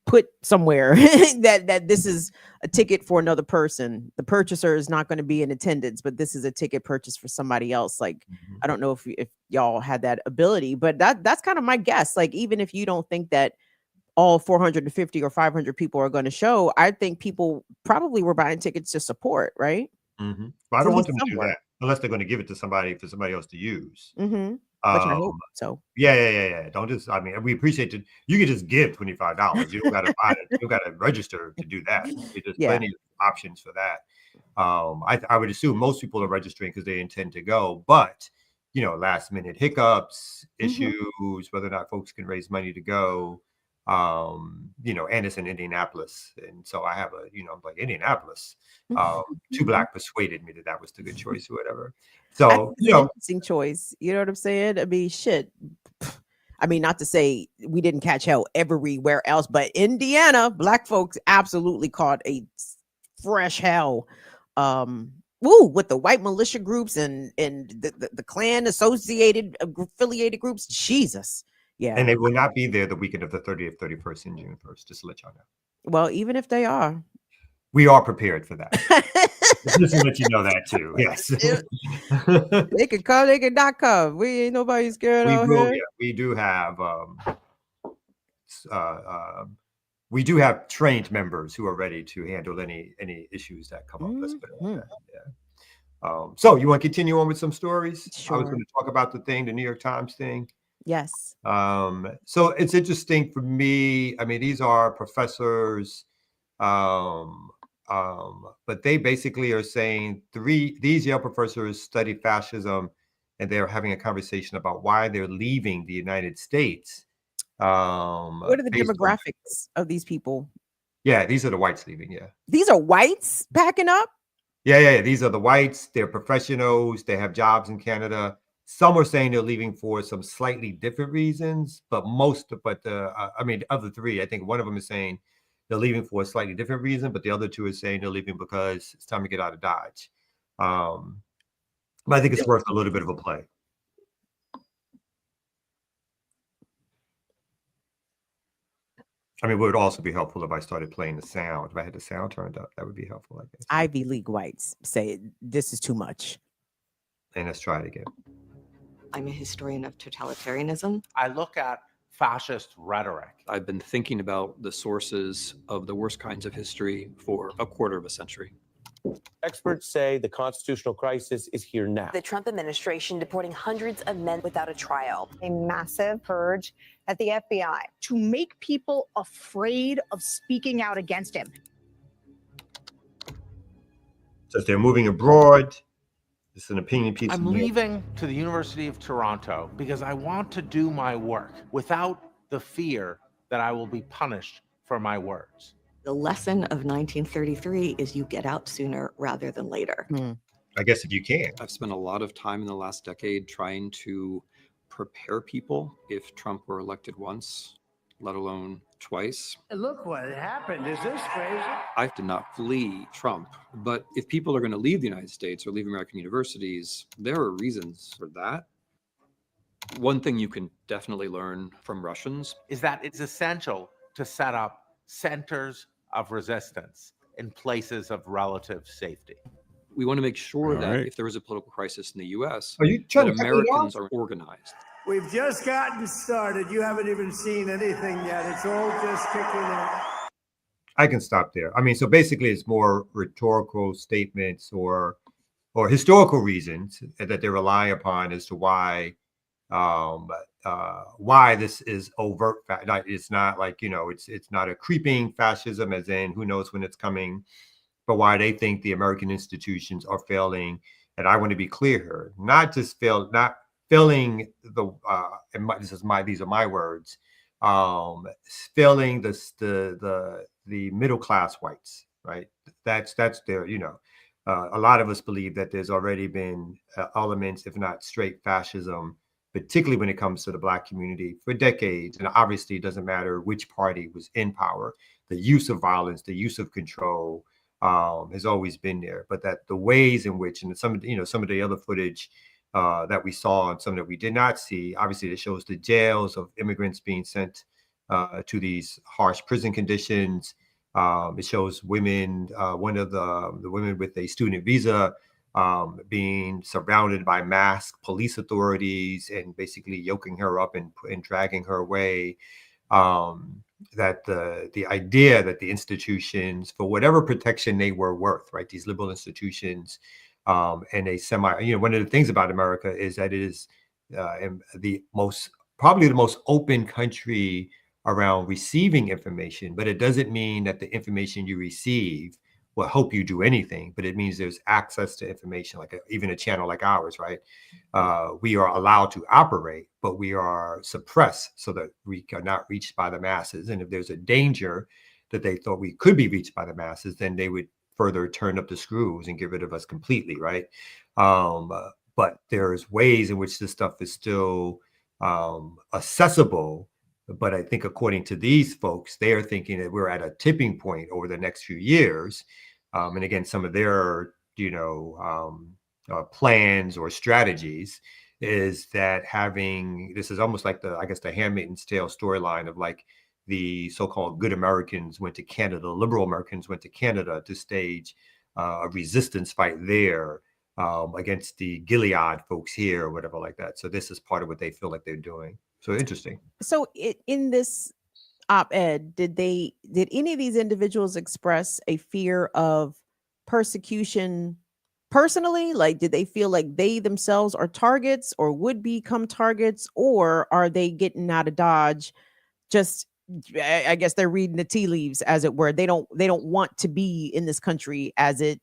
S11: put somewhere that this is a ticket for another person. The purchaser is not going to be in attendance, but this is a ticket purchased for somebody else. Like, I don't know if y'all had that ability, but that's kind of my guess. Like, even if you don't think that all 450 or 500 people are going to show, I think people probably were buying tickets to support, right?
S12: But I don't want them to do that unless they're going to give it to somebody for somebody else to use.
S11: Which I hope so.
S12: Yeah. Don't just. I mean, we appreciate it. You can just give $25. You don't got to buy it. You don't got to register to do that. There's plenty of options for that. I would assume most people are registering because they intend to go, but last minute hiccups, issues, whether or not folks can raise money to go. And it's in Indianapolis, and so I have I'm like, Indianapolis. Too Black persuaded me that was the good choice or whatever. So
S11: interesting choice. You know what I'm saying? I mean, shit. I mean, not to say we didn't catch hell everywhere else, but Indiana, Black folks absolutely caught a fresh hell. With the white militia groups and the Klan associated affiliated groups. Jesus. Yeah.
S12: And they will not be there the weekend of the 30th, 31st, and June 1st, just to let y'all know.
S11: Well, even if they are.
S12: We are prepared for that. Just to let you know that too. Yes.
S11: They can come, they can not come. We ain't nobody scared of it.
S12: We do have we do have trained members who are ready to handle any issues that come up. Let's put it like that. Yeah. So you want to continue on with some stories?
S11: Sure.
S12: I was going to talk about the New York Times thing.
S11: Yes.
S12: So it's interesting for me. I mean, these are professors, but they basically are saying these Yale professors studied fascism, and they're having a conversation about why they're leaving the United States.
S11: What are the demographics of these people?
S12: Yeah, these are the whites leaving. Yeah.
S11: These are whites packing up?
S12: Yeah. These are the whites. They're professionals. They have jobs in Canada. Some are saying they're leaving for some slightly different reasons, but of the three, I think one of them is saying they're leaving for a slightly different reason, but the other two are saying they're leaving because it's time to get out of Dodge. But I think it's worth a little bit of a play. I mean, it would also be helpful if I started playing the sound. If I had the sound turned up, that would be helpful, I guess.
S11: Ivy League whites say this is too much.
S12: And let's try it again.
S20: I'm a historian of totalitarianism.
S21: I look at fascist rhetoric.
S22: I've been thinking about the sources of the worst kinds of history for a quarter of a century.
S23: Experts say the constitutional crisis is here now.
S24: The Trump administration deporting hundreds of men without a trial. A massive purge at the FBI.
S25: To make people afraid of speaking out against him.
S12: Says they're moving abroad. It's an opinion piece.
S21: I'm leaving to the University of Toronto because I want to do my work without the fear that I will be punished for my words.
S20: The lesson of 1933 is you get out sooner rather than later.
S12: I guess if you can.
S22: I've spent a lot of time in the last decade trying to prepare people if Trump were elected once, let alone twice.
S1: Look what happened. Is this crazy?
S22: I did not flee Trump, but if people are going to leave the United States or leave American universities, there are reasons for that. One thing you can definitely learn from Russians
S21: is that it's essential to set up centers of resistance in places of relative safety.
S22: We want to make sure
S21: All
S22: that
S21: right.
S22: if there is a political crisis in the U.S.,
S12: Are you
S22: that
S12: trying to cut me
S22: Americans
S12: off?
S22: are organized.
S1: We've just gotten started. You haven't even seen anything yet. It's all just kicking in.
S12: I can stop there. I mean, so basically it's more rhetorical statements or historical reasons that they rely upon as to why this is overt. It's not like, it's not a creeping fascism as in who knows when it's coming, but why they think the American institutions are failing. And I want to be clear here, not failing these are my words, failing the middle class whites, right? That's their, a lot of us believe that there's already been elements, if not straight fascism, particularly when it comes to the Black community for decades. And obviously it doesn't matter which party was in power, the use of violence, the use of control has always been there, but that the ways in which, and some of the other footage that we saw and some that we did not see, obviously it shows the jails of immigrants being sent to these harsh prison conditions. It shows women, one of the women with a student visa being surrounded by masked police authorities and basically yoking her up and dragging her away. That the idea that the institutions, for whatever protection they were worth, right, these liberal institutions, and a one of the things about America is that it is probably the most open country around receiving information, but it doesn't mean that the information you receive will help you do anything, but it means there's access to information, like even a channel like ours, right? We are allowed to operate, but we are suppressed so that we are not reached by the masses. And if there's a danger that they thought we could be reached by the masses, then they would further turn up the screws and get rid of us completely, right? But there's ways in which this stuff is still accessible. But I think according to these folks, they are thinking that we're at a tipping point over the next few years. And again, some of their, plans or strategies is that this is almost like the Handmaid's Tale storyline of like the so-called good Americans went to Canada, liberal Americans went to Canada to stage a resistance fight there against the Gilead folks here or whatever like that. So this is part of what they feel like they're doing. So interesting.
S11: So in this op-ed, did any of these individuals express a fear of persecution personally? Like, did they feel like they themselves are targets or would become targets, or are they getting out of Dodge? Just, I guess they're reading the tea leaves, as it were. They don't want to be in this country as it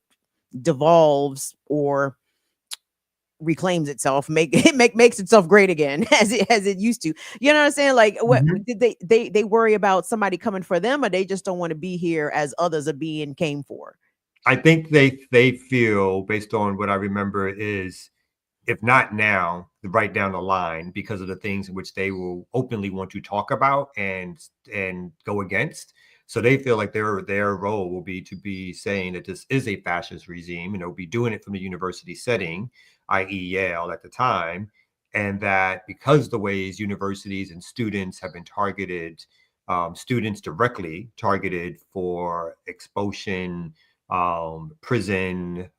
S11: devolves or reclaims itself, makes itself great again as it used to. You know what I'm saying? Like, what did they worry about somebody coming for them, or they just don't want to be here as others are being came for?
S12: I think they feel, based on what I remember, is if not now, right down the line, because of the things in which they will openly want to talk about and go against. So they feel like their role will be to be saying that this is a fascist regime, and they'll be doing it from a university setting, i.e. Yale at the time, and that because the ways universities and students have been targeted, students directly targeted for expulsion, prison,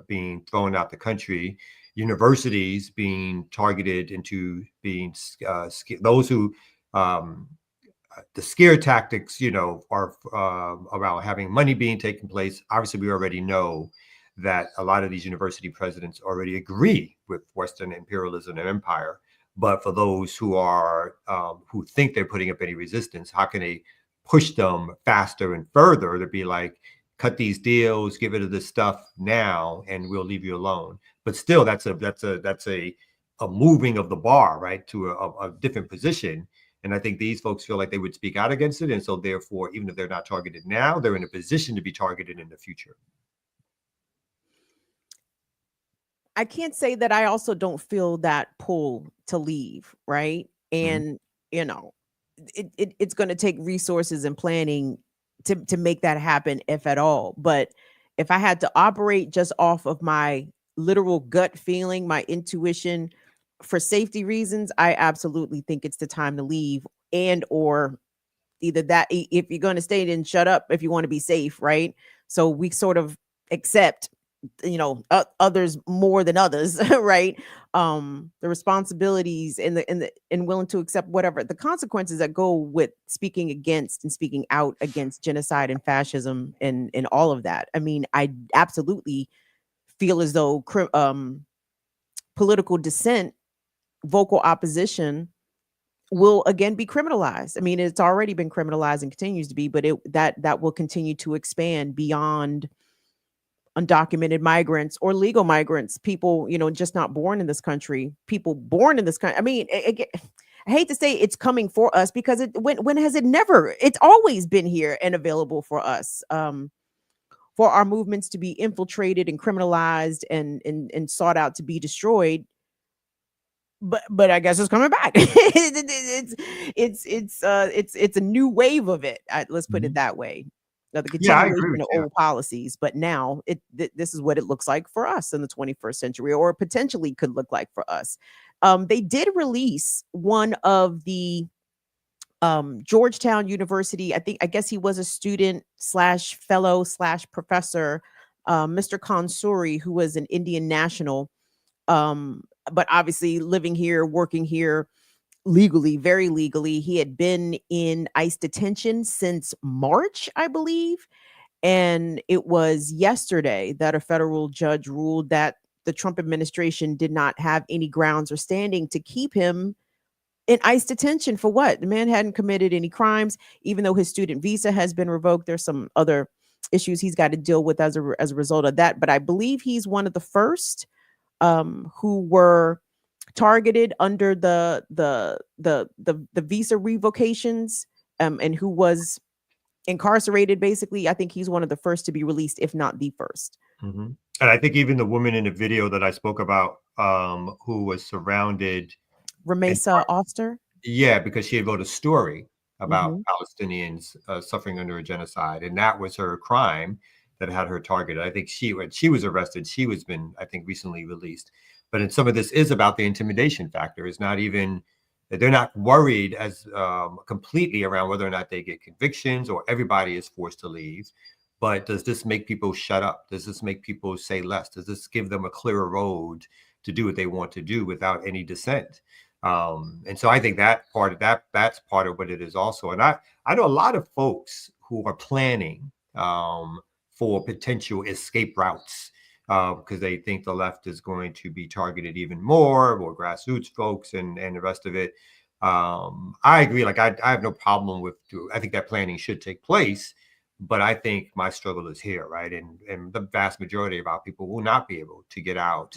S12: being thrown out the country, universities being targeted into being those who the scare tactics, are around having money being taken place. Obviously, we already know that a lot of these university presidents already agree with Western imperialism and empire. But for those who are who think they're putting up any resistance, how can they push them faster and further to be like, cut these deals, get rid of this stuff now, and we'll leave you alone? But still, that's a moving of the bar, right, to a different position. And I think these folks feel like they would speak out against it. And so therefore, even if they're not targeted now, they're in a position to be targeted in the future.
S11: I can't say that I also don't feel that pull to leave, right? And you know, it's going to take resources and planning to make that happen, if at all. But if I had to operate just off of my literal gut feeling, my intuition, for safety reasons, I absolutely think it's the time to leave, and or either that, if you're going to stay, then shut up if you want to be safe, right? So we sort of accept, you know, others more than others, right? The responsibilities and willing to accept whatever the consequences that go with speaking against and speaking out against genocide and fascism and all of that. I mean, I absolutely feel as though political dissent, vocal opposition will again be criminalized. I mean, it's already been criminalized and continues to be, but that will continue to expand beyond undocumented migrants or legal migrants, people, you know, just not born in this country, people born in this country. I mean, I hate to say it's coming for us, because when has it never? It's always been here and available for us. For our movements to be infiltrated and criminalized and sought out to be destroyed. But I guess it's coming back. It's a new wave of it. Let's put it that way. Now, the continuation of old policies, but now this is what it looks like for us in the 21st century, or potentially could look like for us. They did release one of the Georgetown University. I guess he was a student / fellow / professor, Mr. Kansuri, who was an Indian national, but obviously living here, working here legally, very legally. He had been in ICE detention since March, I believe. And it was yesterday that a federal judge ruled that the Trump administration did not have any grounds or standing to keep him in ICE detention. For what? The man hadn't committed any crimes, even though his student visa has been revoked. There's some other issues he's got to deal with as a result of that. But I believe he's one of the first who were targeted under the visa revocations, and who was incarcerated. Basically, I think he's one of the first to be released, if not the first.
S12: And I think even the woman in the video that I spoke about, who was surrounded,
S11: Ramesa Oster. Yeah,
S12: because she had wrote a story about Palestinians suffering under a genocide, and that was her crime that had her targeted. I think when she was arrested, she was been, I think, recently released. But some of this is about the intimidation factor. It's not even, they're not worried as completely around whether or not they get convictions or everybody is forced to leave. But does this make people shut up? Does this make people say less? Does this give them a clearer road to do what they want to do without any dissent? And so I think that's part of what it is also. And I know a lot of folks who are planning for potential escape routes, because they think the left is going to be targeted even more grassroots folks and the rest of it. I agree. Like I have no problem with, I think that planning should take place, but I think my struggle is here, right? And the vast majority of our people will not be able to get out.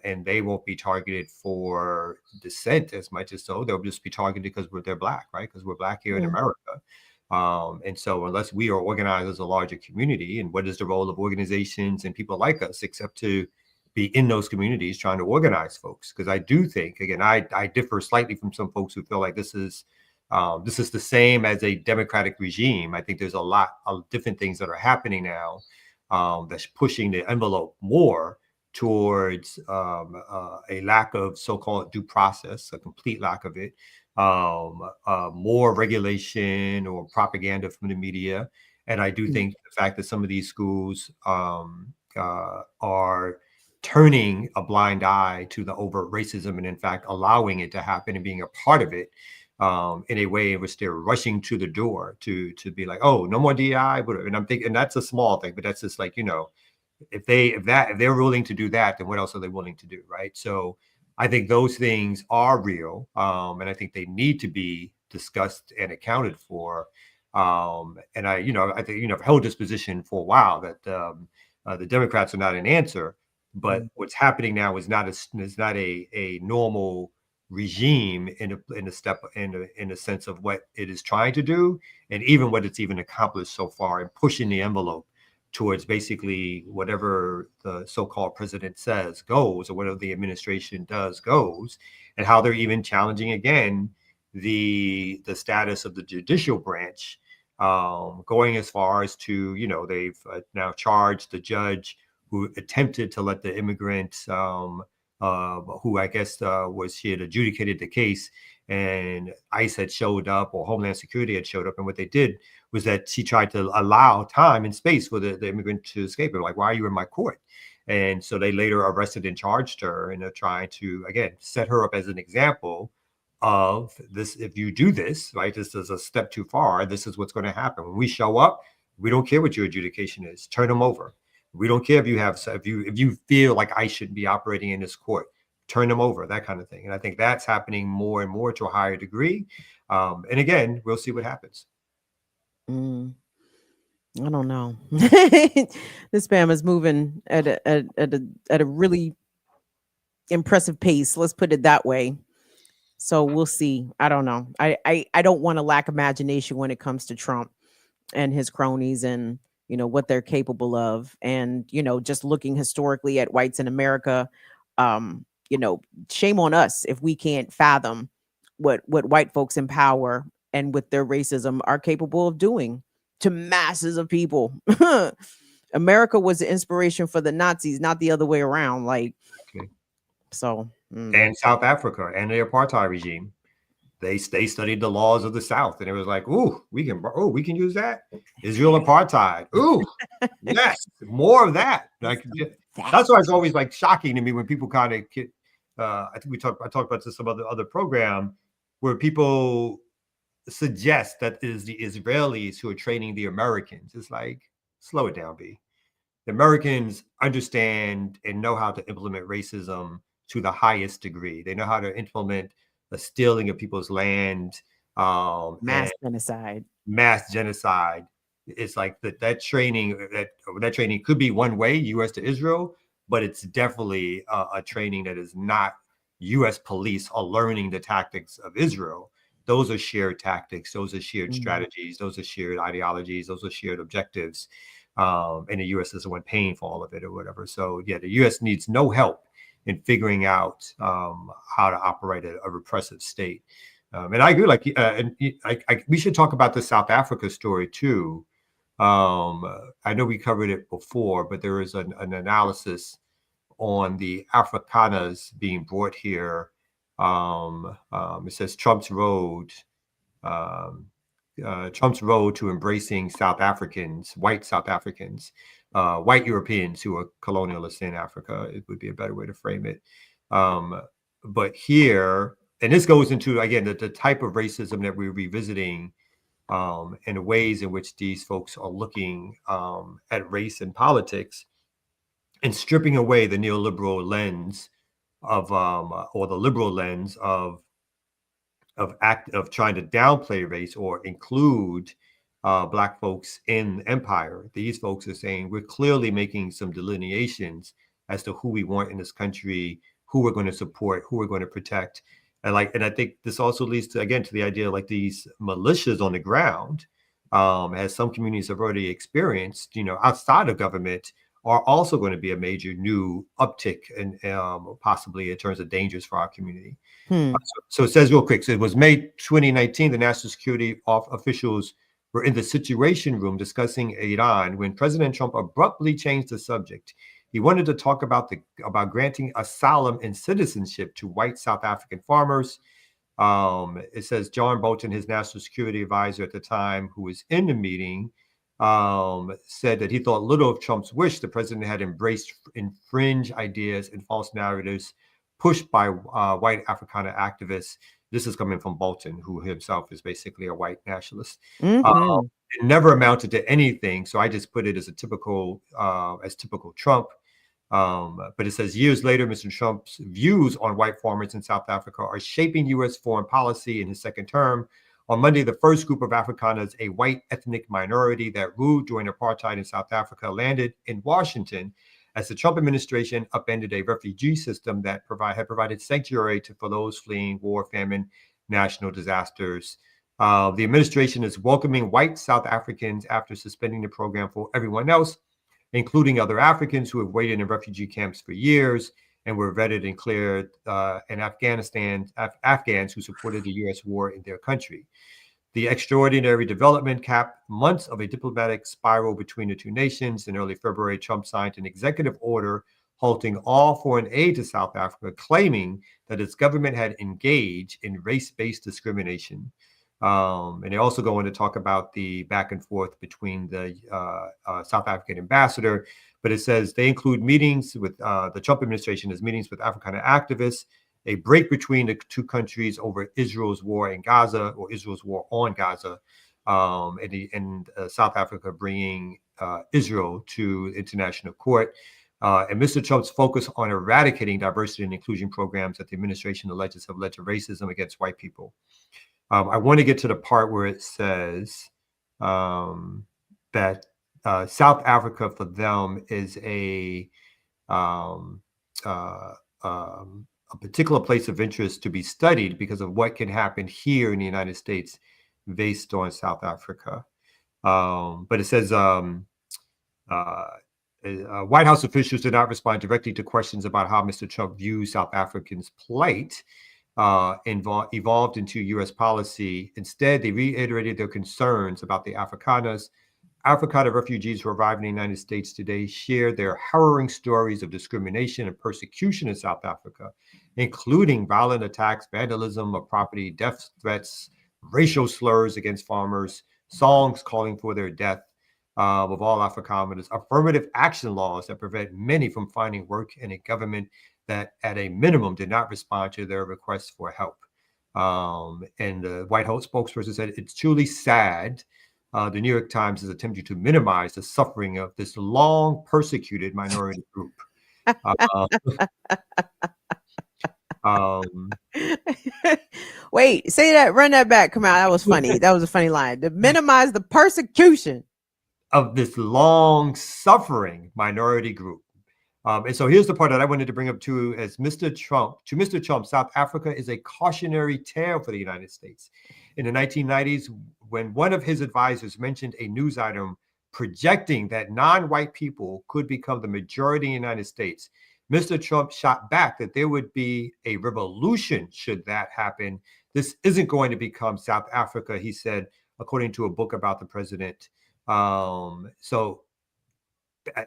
S12: And they won't be targeted for dissent as much as so. They'll just be targeted because they're Black, right? Because we're Black here in America. And so unless we are organized as a larger community, and what is the role of organizations and people like us except to be in those communities trying to organize folks? Because I do think, again, I differ slightly from some folks who feel like this is the same as a democratic regime. I think there's a lot of different things that are happening now that's pushing the envelope more towards a lack of so-called due process, a complete lack of it, more regulation or propaganda from the media. And I do think the fact that some of these schools are turning a blind eye to the overt racism and in fact allowing it to happen and being a part of it in a way in which they're rushing to the door to be like, oh, no more DI. And I'm thinking, and that's a small thing, but that's just like, you know, if they're willing to do that, then what else are they willing to do, right? So I think those things are real, and I think they need to be discussed and accounted for. And I think I've held this position for a while that the Democrats are not an answer, but what's happening now is not a normal regime in a sense of what it is trying to do, and even what it's even accomplished so far, and pushing the envelope towards basically whatever the so-called president says goes, or whatever the administration does goes, and how they're even challenging again the status of the judicial branch, going as far as to, they've now charged the judge who attempted to let the immigrant, who I guess she had adjudicated the case, and ICE had showed up, or Homeland Security had showed up, and what they did was that she tried to allow time and space for the immigrant to escape. They're like, why are you in my court? And so they later arrested and charged her, and they're trying to, again, set her up as an example of this. If you do this, right, this is a step too far. This is what's going to happen. When we show up, we don't care what your adjudication is. Turn them over. We don't care if you feel like I shouldn't be operating in this court. Turn them over, that kind of thing. And I think that's happening more and more to a higher degree. And again, we'll see what happens.
S11: I don't know. This spam is moving at a really impressive pace. Let's put it that way. So we'll see. I don't know. I don't want to lack imagination when it comes to Trump and his cronies, and what they're capable of. And just looking historically at whites in America, shame on us if we can't fathom what white folks in power and with their racism are capable of doing to masses of people. America was the inspiration for the Nazis, not the other way around.
S12: And South Africa and the apartheid regime, they studied the laws of the South, and it was like, we can use that. Israel apartheid. Yes, more of that. Like, that's why it's always like shocking to me when people kind of get. I think I talked about this some other program where people suggest that it is the Israelis who are training the Americans. It's like, slow it down, B. The Americans understand and know how to implement racism to the highest degree. They know how to implement the stealing of people's land,
S11: mass
S12: genocide. It's like that training could be one way, U.S. to Israel, but it's definitely a training that is not U.S. police are learning the tactics of Israel. Those are shared tactics. Those are shared strategies. Those are shared ideologies. Those are shared objectives. And the U.S. is the one paying for all of it or whatever. So yeah, the U.S. needs no help in figuring out how to operate a repressive state. And I agree. We should talk about the South Africa story too. I know we covered it before, but there is an analysis on the Afrikaners being brought here. It says Trump's road to embracing South Africans, white South Africans, white Europeans who are colonialists in Africa. It would be a better way to frame it. But here, and this goes into, again, the type of racism that we're revisiting, and the ways in which these folks are looking at race and politics, and stripping away the neoliberal lens of or the liberal lens of trying to downplay race or include Black folks in empire. These folks are saying we're clearly making some delineations as to who we want in this country, who we're going to support, who we're going to protect. And I think this also leads to, again, to the idea like these militias on the ground, as some communities have already experienced, outside of government, are also going to be a major new uptick and possibly in terms of dangers for our community. So it says real quick, so it was May 2019, the national security officials were in the Situation Room discussing Iran when President Trump abruptly changed the subject. He wanted to talk about granting asylum and citizenship to white South African farmers. It says John Bolton, his national security advisor at the time, who was in the meeting, said that he thought little of Trump's wish. The president had embraced fringe ideas and false narratives pushed by white Afrikaner activists. This is coming from Bolton, who himself is basically a white nationalist. It never amounted to anything, so I just put it as typical Trump. But it says years later, Mr. Trump's views on white farmers in South Africa are shaping U.S. foreign policy in his second term. On Monday, the first group of Afrikaners, a white ethnic minority that ruled during apartheid in South Africa, landed in Washington as the Trump administration upended a refugee system that had provided sanctuary for those fleeing war, famine, national disasters. The administration is welcoming white South Africans after suspending the program for everyone else, including other Africans who have waited in refugee camps for years and were vetted and cleared, and Afghans who supported the U.S. war in their country. The extraordinary development capped months of a diplomatic spiral between the two nations. In early February, Trump signed an executive order halting all foreign aid to South Africa, claiming that its government had engaged in race-based discrimination. And they also go on to talk about the back and forth between the South African ambassador, but it says they include meetings with the Trump administration has meetings with Afrikaner activists, a break between the two countries over Israel's war in Gaza or Israel's war on Gaza, and South Africa bringing Israel to international court. And Mr. Trump's focus on eradicating diversity and inclusion programs that the administration alleges have led to racism against white people. I want to get to the part where it says that South Africa for them is a particular place of interest to be studied because of what can happen here in the United States based on South Africa. But it says White House officials did not respond directly to questions about how Mr. Trump views South Africans' plight evolved into U.S. policy. Instead, they reiterated their concerns about the Afrikaners. Afrikaner refugees who arrive in the United States today share their harrowing stories of discrimination and persecution in South Africa, including violent attacks, vandalism of property, death threats, racial slurs against farmers, songs calling for their death of all Afrikaners, affirmative action laws that prevent many from finding work in a government that at a minimum did not respond to their requests for help. And the White House spokesperson said, it's truly sad. The New York Times is attempting to minimize the suffering of this long persecuted minority group.
S11: Wait, say that, run that back. Come out. That was funny. That was a funny line. To minimize the persecution
S12: of this long suffering minority group. And so here's the part that I wanted to bring up too, as Mr. Trump, South Africa is a cautionary tale for the United States. In the 1990s, when one of his advisors mentioned a news item projecting that non-white people could become the majority in the United States, Mr. Trump shot back that there would be a revolution should that happen. This isn't going to become South Africa, he said, according to a book about the president. So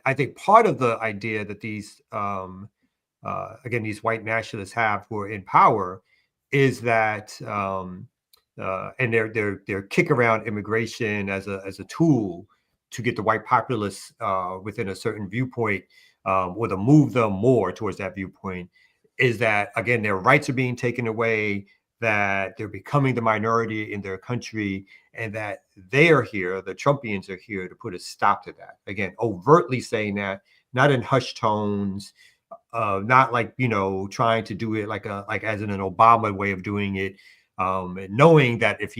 S12: I think part of the idea that these, again, these white nationalists have who are in power is that, and their kick around immigration as a tool to get the white populace within a certain viewpoint, or to move them more towards that viewpoint, is that, again, their rights are being taken away, that they're becoming the minority in their country, and that they are here, the Trumpians are here to put a stop to that. Again, overtly saying that, not in hushed tones, not like, trying to do it like as in an Obama way of doing it, and knowing that if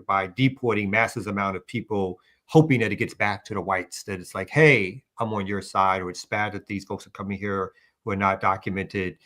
S12: by deporting massive amount of people, hoping that it gets back to the whites, that it's like, hey, I'm on your side, or it's bad that these folks are coming here who are not documented.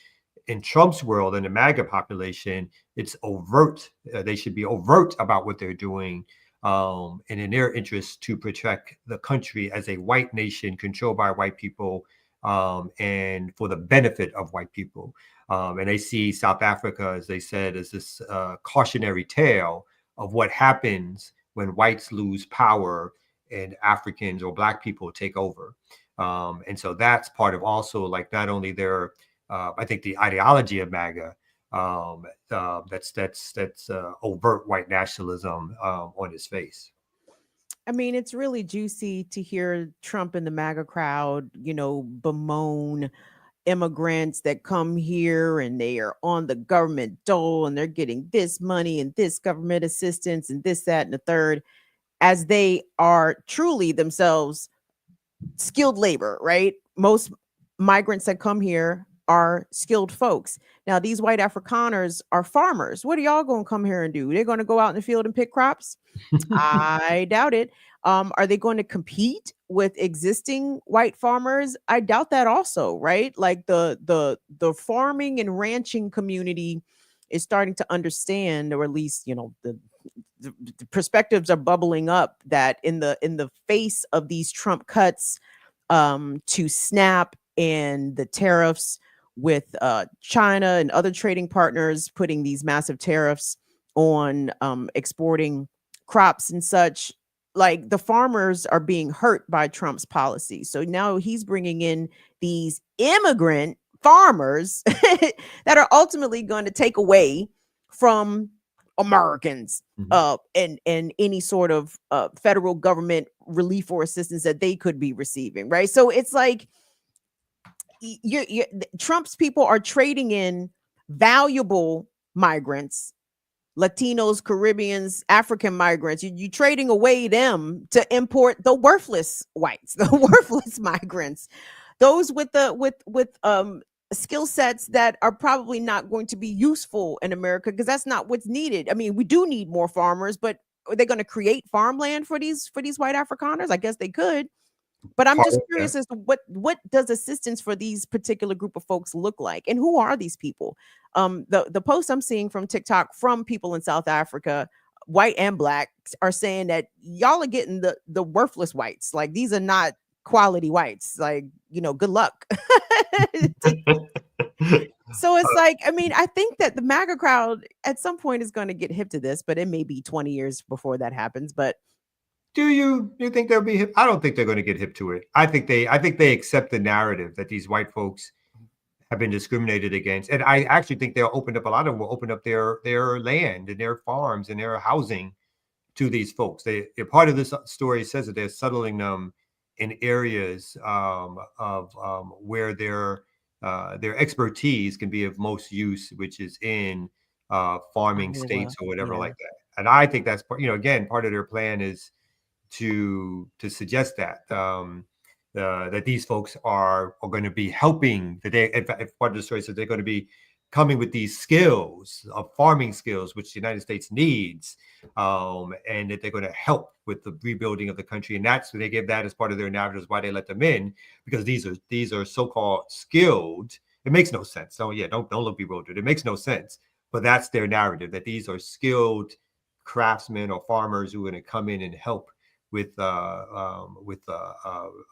S12: In Trump's world, in the MAGA population, it's overt. They should be overt about what they're doing, and in their interest to protect the country as a white nation controlled by white people, and for the benefit of white people. And they see South Africa, as they said, as this cautionary tale of what happens when whites lose power and Africans or Black people take over. And so that's part of also, like, not only their I think the ideology of MAGA, that's overt white nationalism on its face.
S11: I mean, it's really juicy to hear Trump and the MAGA crowd, bemoan immigrants that come here and they are on the government dole and they're getting this money and this government assistance and this, that, and the third, as they are truly themselves skilled labor, right? Most migrants that come here are skilled folks. Now, these white Afrikaners are farmers. What are y'all going to come here and do? They're going to go out in the field and pick crops? I doubt it. Are they going to compete with existing white farmers? I doubt that also, right? Like the farming and ranching community is starting to understand, or at least, you know, the perspectives are bubbling up that in the face of these Trump cuts to SNAP and the tariffs with China and other trading partners putting these massive tariffs on exporting crops and such, like the farmers are being hurt by Trump's policy. So now he's bringing in these immigrant farmers that are ultimately going to take away from Americans and any sort of federal government relief or assistance that they could be receiving, right? So it's like Trump's people are trading in valuable migrants, Latinos, Caribbeans, African migrants. You trading away them to import the worthless whites, the worthless migrants, those with skill sets that are probably not going to be useful in America, because that's not what's needed. I mean, we do need more farmers, but are they going to create farmland for these white Afrikaners? I guess they could. But I'm just curious as to what does assistance for these particular group of folks look like, and who are these people? The posts I'm seeing from TikTok from people in South Africa, white and black, are saying that y'all are getting the worthless whites. Like, these are not quality whites. Like, you know, good luck. So it's like, I mean, I think that the MAGA crowd at some point is going to get hip to this, but it may be 20 years before that happens. But
S12: do you think they'll be hip? I don't think they're going to get hip to it. I think they accept the narrative that these white folks have been discriminated against, and I actually think they'll open up, a lot of them will open up their land and their farms and their housing to these folks. They're part of this story says that they're settling them in areas of where their expertise can be of most use, which is in farming states or whatever like that. And I think that's, you know, again, part of their plan is to suggest that that these folks are going to be helping. That they, if part of the story says they're going to be coming with these skills of farming skills, which the United States needs, and that they're going to help with the rebuilding of the country. And that's what they give that as part of their narratives, why they let them in, because these are so-called skilled. It makes no sense. So yeah, don't look bewildered. It makes no sense, but that's their narrative, that these are skilled craftsmen or farmers who are going to come in and help with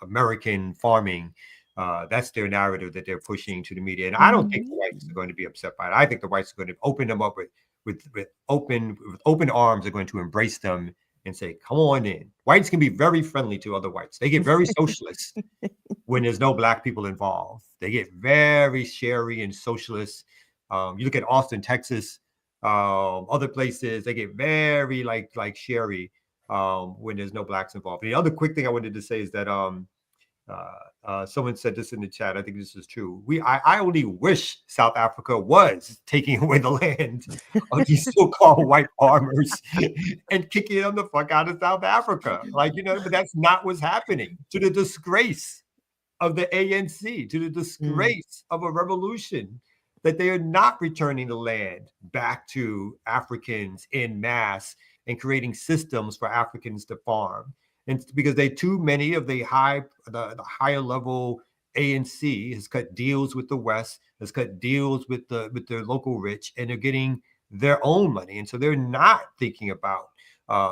S12: American farming. That's their narrative that they're pushing to the media, and I don't think the whites are going to be upset by it. I think the whites are going to open them up with open arms. Are going to embrace them and say, "Come on in." Whites can be very friendly to other whites. They get very socialist when there's no black people involved. They get very sherry and socialist. You look at Austin, Texas, other places. They get very like sherry when there's no blacks involved. The other quick thing I wanted to say is that someone said this in the chat. I think this is true. I only wish South Africa was taking away the land of these so-called white farmers and kicking them the fuck out of South Africa. Like, you know, but that's not what's happening, to the disgrace of the ANC, to the disgrace of a revolution, that they are not returning the land back to Africans en masse and creating systems for Africans to farm. And because too many of the higher level ANC has cut deals with the West, has cut deals with their local rich, and they're getting their own money. And so they're not thinking about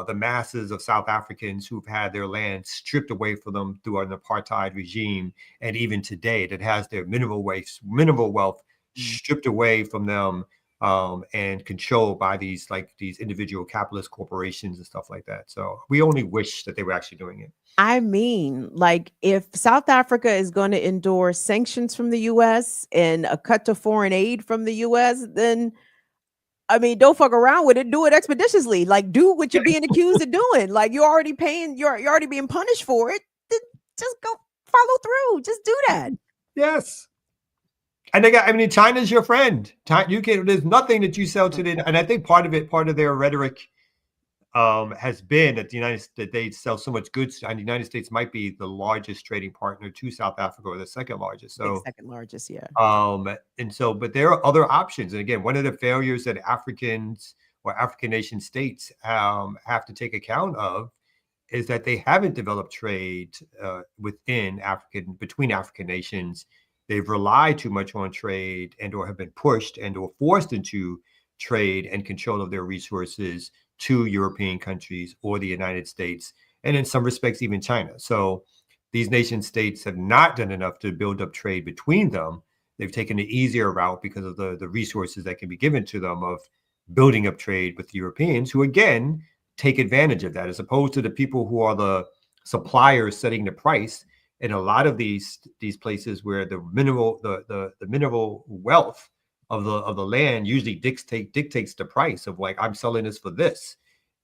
S12: the masses of South Africans who've had their land stripped away from them through an apartheid regime, and even today that has their minimal wealth stripped away from them, and controlled by these individual capitalist corporations and stuff like that. So we only wish that they were actually doing it.
S11: I mean, like, if South Africa is going to endure sanctions from the U.S. and a cut to foreign aid from the U.S., then, I mean, don't fuck around with it. Do it expeditiously. Like, do what you're being accused of doing. Like, you're already being punished for it. Just go follow through. Just do that.
S12: Yes. And China's your friend. There's nothing that you sell to them. And I think part of their rhetoric has been that they sell so much goods, and the United States might be the largest trading partner to South Africa, or the second largest. So
S11: second largest, yeah.
S12: And so, but there are other options. And again, one of the failures that Africans or African nation states have to take account of is that they haven't developed trade between African nations. They've relied too much on trade and or have been pushed and or forced into trade and control of their resources to European countries or the United States, and in some respects, even China. So these nation states have not done enough to build up trade between them. They've taken the easier route because of the resources that can be given to them of building up trade with Europeans, who again take advantage of that, as opposed to the people who are the suppliers setting the price. In a lot of these places where the mineral wealth of the land usually dictates the price of, like, I'm selling this for this.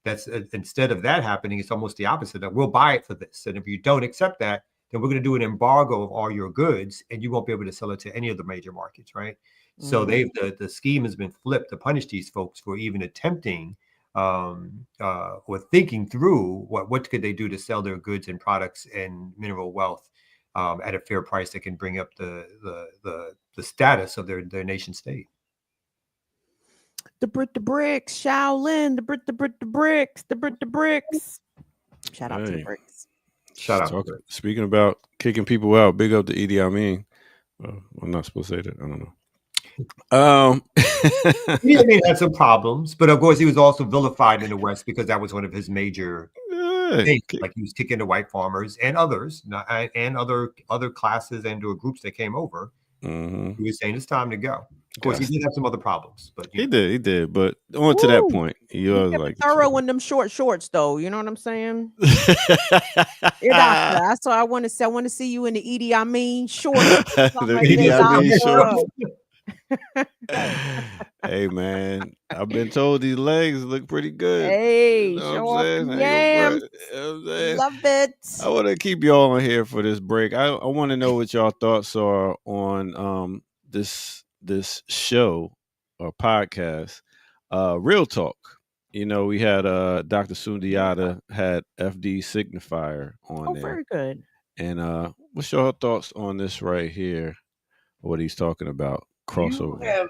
S12: That's instead of that happening, it's almost the opposite. That we'll buy it for this, and if you don't accept that, then we're going to do an embargo of all your goods, and you won't be able to sell it to any of the major markets, right? So the scheme has been flipped to punish these folks for even attempting or thinking through what could they do to sell their goods and products and mineral wealth at a fair price that can bring up the status of their nation state.
S11: The bricks, Shaolin, the bricks. Shout out to the bricks.
S12: Shout out.
S2: Speaking about kicking people out, big up to Idi Amin. I'm not supposed to say that. I don't know.
S12: Idi Amin had some problems, but of course he was also vilified in the West because that was one of his major things. Like, he was kicking the white farmers and others, and other classes and or groups that came over. He was saying it's time to go. Of course, he did have some other problems, but
S2: he did. But on to that point, he was like
S11: thorough in them short shorts, though. You know what I'm saying? That's what I want to say. I want to see you in the Idi Amin shorts.
S2: The Idi Amin shorts. Hey man, I've been told these legs look pretty good.
S11: Hey,
S2: you know
S11: show
S2: what
S11: off
S2: I'm
S11: the
S2: saying?
S11: yams. Love it.
S2: I want to keep y'all on here for this break. I want to know what y'all thoughts are on this show or podcast, Real Talk. You know, we had Dr. Sundiata had FD Signifier on there.
S11: Very good.
S2: And what's your thoughts on this right here? What he's talking about? Crossover.
S4: You have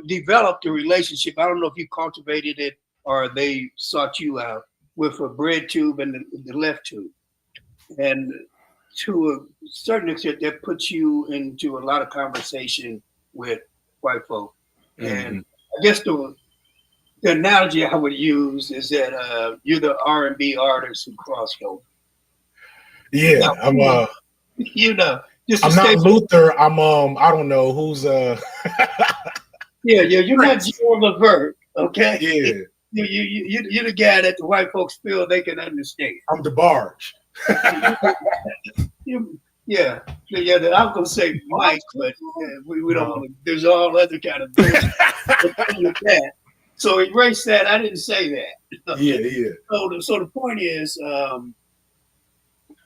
S4: developed a relationship. I don't know if you cultivated it or they sought you out with a bread tube and the left tube. And to a certain extent, that puts you into a lot of conversation with white folk. And I guess the analogy I would use is that you're the R&B artist who crossed over.
S5: Yeah, now, I'm
S4: you know.
S5: I'm not Luther. I'm I don't know who's
S4: yeah, you're not Joel Levert, okay?
S5: Yeah.
S4: You're the guy that the white folks feel they can understand.
S5: I'm DeBarge.
S4: Yeah, I'm gonna say Mike, but we don't want to. There's all other kind of things with that. So erase that. I didn't say that.
S5: Yeah.
S4: So the point is,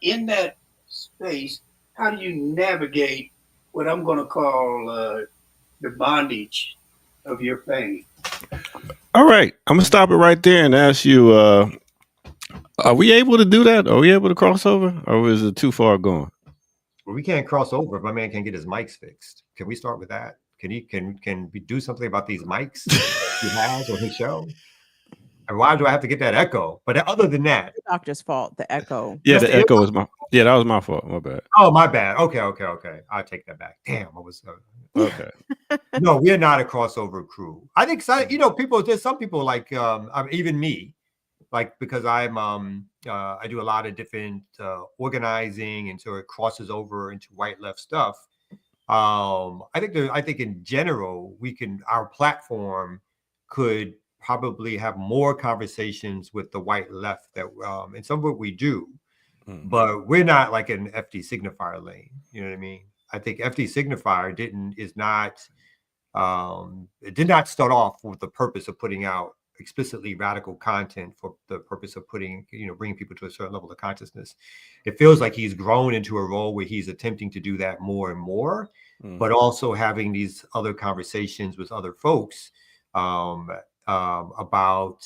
S4: in that space, how do you navigate what I'm going to call the bondage of your fame?
S2: All right. I'm going to stop it right there and ask you, are we able to do that? Are we able to cross over? Or is it too far gone?
S12: Well, we can't cross over if my man can't get his mics fixed. Can we start with that? Can we do something about these mics he has on his show? And why do I have to get that echo? But other than that,
S11: the doctor's fault. The echo.
S2: Yeah, the echo was my. Yeah, that was my fault. My bad.
S12: Oh, my bad. Okay. I take that back. Damn, I was
S2: okay.
S12: No, we're not a crossover crew. I think people. There's some people like even me, like, because I'm I do a lot of different organizing, and so it crosses over into white left stuff. I think in general our platform could probably have more conversations with the white left that and some of what we do, but we're not like an FD Signifier lane. You know what I mean? I think FD Signifier did not start off with the purpose of putting out explicitly radical content for the purpose of bringing people to a certain level of consciousness. It feels like he's grown into a role where he's attempting to do that more and more, but also having these other conversations with other folks about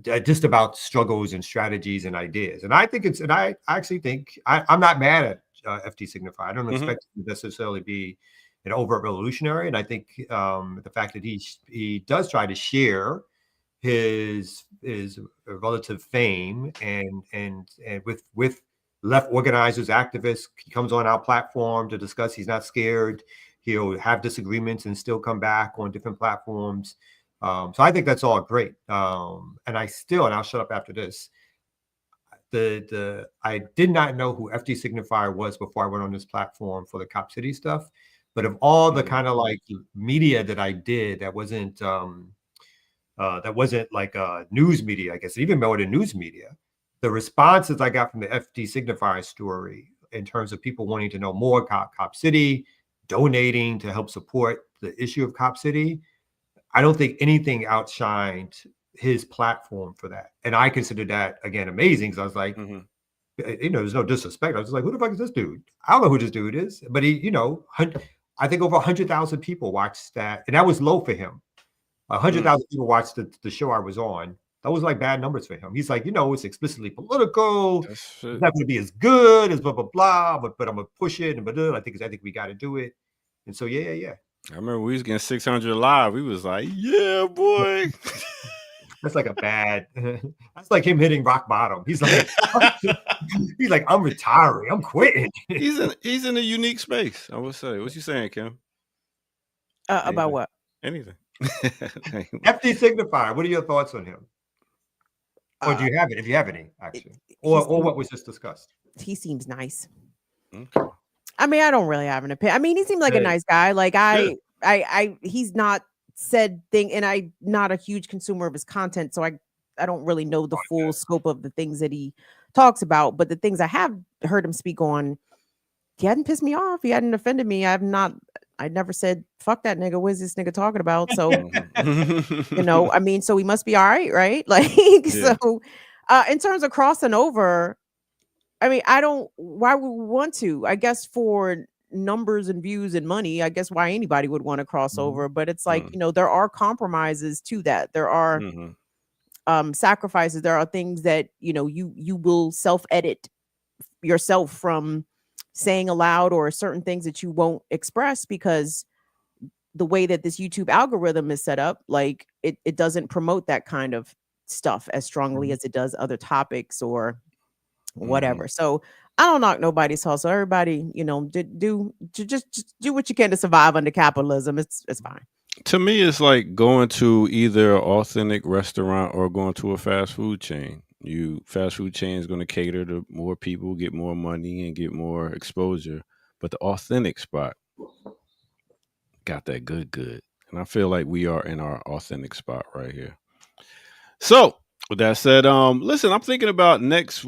S12: just about struggles and strategies and ideas. And I think I actually think I'm not mad at FT Signify. I don't expect him to necessarily be an overt revolutionary. And I think the fact that he does try to share his relative fame and with left organizers, activists, he comes on our platform to discuss. He's not scared. He'll have disagreements and still come back on different platforms. So I think that's all great. And I'll shut up after this. I did not know who FT Signifier was before I went on this platform for the Cop City stuff. But of all the kind of like media that I did, that wasn't like news media, I guess, even more than news media, the responses I got from the FT Signifier story in terms of people wanting to know more about Cop City, donating to help support the issue of Cop City, I don't think anything outshined his platform for that. And I consider that, again, amazing, because I was like, there's no disrespect. I was like, who the fuck is this dude? I don't know who this dude is. But he, I think over 100,000 people watched that. And that was low for him. 100,000 people watched the show I was on. That was like bad numbers for him. He's like, it's explicitly political. It's not going to be as good as blah, blah, blah. But I'm going to push it. And I think we got to do it. And so, yeah.
S2: I remember we was getting 600 live. We was like, yeah, boy.
S12: That's like that's like him hitting rock bottom. He's like, I'm retiring. I'm quitting.
S2: He's in a unique space, I would say. What you saying, Kim?
S11: About what?
S2: Anything.
S12: FT Signifier. What are your thoughts on him? Or do you have it? If you have any, actually, or what was just discussed?
S11: He seems nice.
S2: Okay.
S11: I mean, I don't really have an opinion. I mean, he seemed like a nice guy. Like he's not said thing, and I'm not a huge consumer of his content, so I don't really know the full scope of the things that he talks about. But the things I have heard him speak on, he hadn't pissed me off. He hadn't offended me. I never said fuck that nigga. What is this nigga talking about? So I mean, so he must be all right? Like so. In terms of crossing over, I mean, why would we want to? I guess for numbers and views and money, I guess why anybody would want to cross over. But it's like, there are compromises to that. There are sacrifices. There are things that, you will self-edit yourself from saying aloud, or certain things that you won't express because the way that this YouTube algorithm is set up, like it doesn't promote that kind of stuff as strongly as it does other topics or whatever. So I don't knock nobody's hustle. Everybody, just do what you can to survive under capitalism. It's fine.
S2: To me, it's like going to either an authentic restaurant or going to a fast food chain. Fast food chain is going to cater to more people, get more money, and get more exposure. But the authentic spot got that good. And I feel like we are in our authentic spot right here. So with that said, listen, I'm thinking about next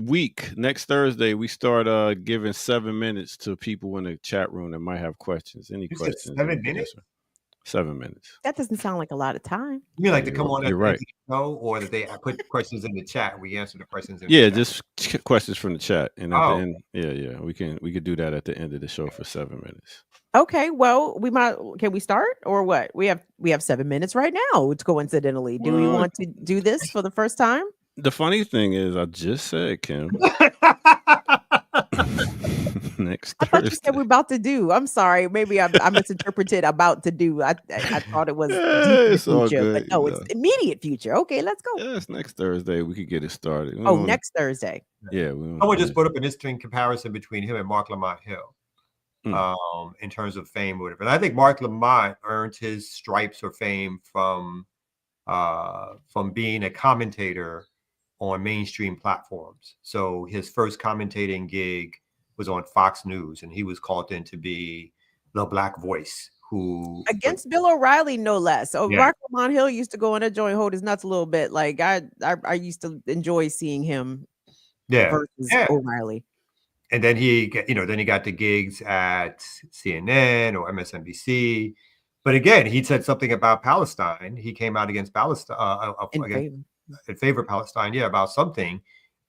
S2: Thursday, we start giving 7 minutes to people in the chat room that might have questions. Any questions?
S12: 7 minutes?
S2: 7 minutes.
S11: That doesn't sound like a lot of time.
S12: You mean like to come on?
S2: You're right.
S12: Or that they put questions in the chat? We answer the questions.
S2: Just questions from the chat, and at the end, we could do that at the end of the show for 7 minutes.
S11: Okay, well, can we start or what? We have 7 minutes right now. It's coincidentally. Do we want to do this for the first time?
S2: The funny thing is, I just said, Kim. Next Thursday.
S11: I thought you said we're about to do. I'm sorry. Maybe I misinterpreted about to do. I thought it was
S2: it's all
S11: future,
S2: good,
S11: but no, it's immediate future. Okay, let's go.
S2: Yeah, it's next Thursday. We could get it started.
S11: Next Thursday.
S2: Yeah.
S12: Someone just put up an interesting comparison between him and Mark Lamont Hill. In terms of fame or whatever. And I think Mark Lamont earned his stripes or fame from being a commentator on mainstream platforms. So his first commentating gig was on Fox News, and he was called in to be the Black voice
S11: against Bill O'Reilly, no less. So Mark Lamont Hill used to go in that joint, hold his nuts a little bit. Like I used to enjoy seeing him versus O'Reilly.
S12: And then he got the gigs at CNN or MSNBC. But again, he said something about Palestine. He came out against Palestine, in favor of Palestine, about something.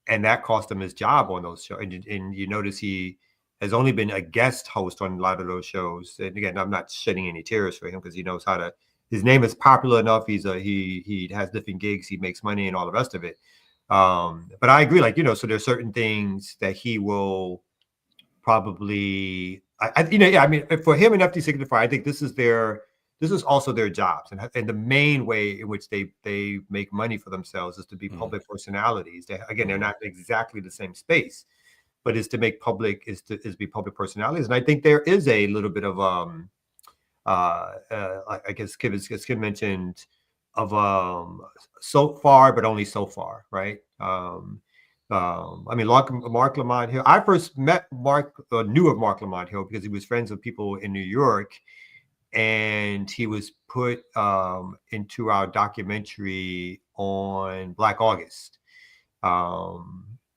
S12: And that cost him his job on those shows. And you notice he has only been a guest host on a lot of those shows. And again, I'm not shedding any tears for him because he knows how to his name is popular enough. He has different gigs, he makes money and all the rest of it. But I agree, like, so there's certain things that he will probably, I mean, for him and FD Signify, I think this is also their jobs, and the main way in which they make money for themselves is to be public personalities. They're not exactly the same space, but is to make public is be public personalities. And I think there is a little bit of I guess Kim mentioned of so far, but only so far, right? I mean, Mark Lamont Hill. I first met knew of Mark Lamont Hill because he was friends with people in New York, and he was put into our documentary on Black August.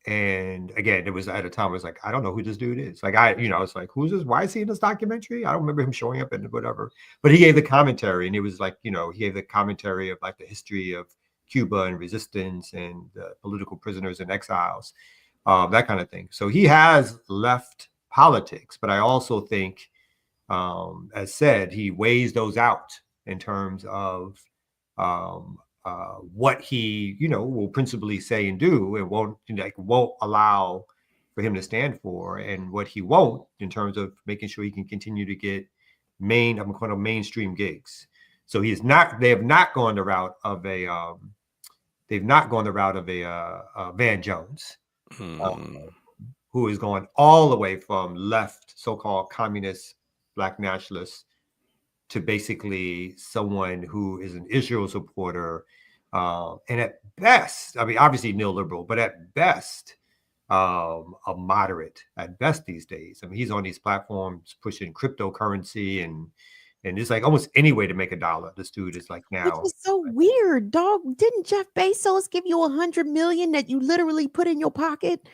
S12: And again, it was at a time I was like, I don't know who this dude is. Like, it's like, who's this? Why is he in this documentary? I don't remember him showing up in whatever. But he gave the commentary, and it was like, he gave the commentary of like the history of Cuba and resistance and political prisoners and exiles, that kind of thing. So he has left politics, but I also think, as said, he weighs those out in terms of what he, will principally say and do, and won't allow for him to stand for, and what he won't in terms of making sure he can continue to get mainstream gigs. So they have not gone the route of a Van Jones, who is going all the way from left, so-called communist Black nationalists, to basically someone who is an Israel supporter, and at best, I mean, obviously neoliberal, but at best, a moderate at best these days. I mean, he's on these platforms pushing cryptocurrency and it's like almost any way to make a dollar. This dude is like now.
S11: Which is so weird, dog. Didn't Jeff Bezos give you $100 million that you literally put in your pocket?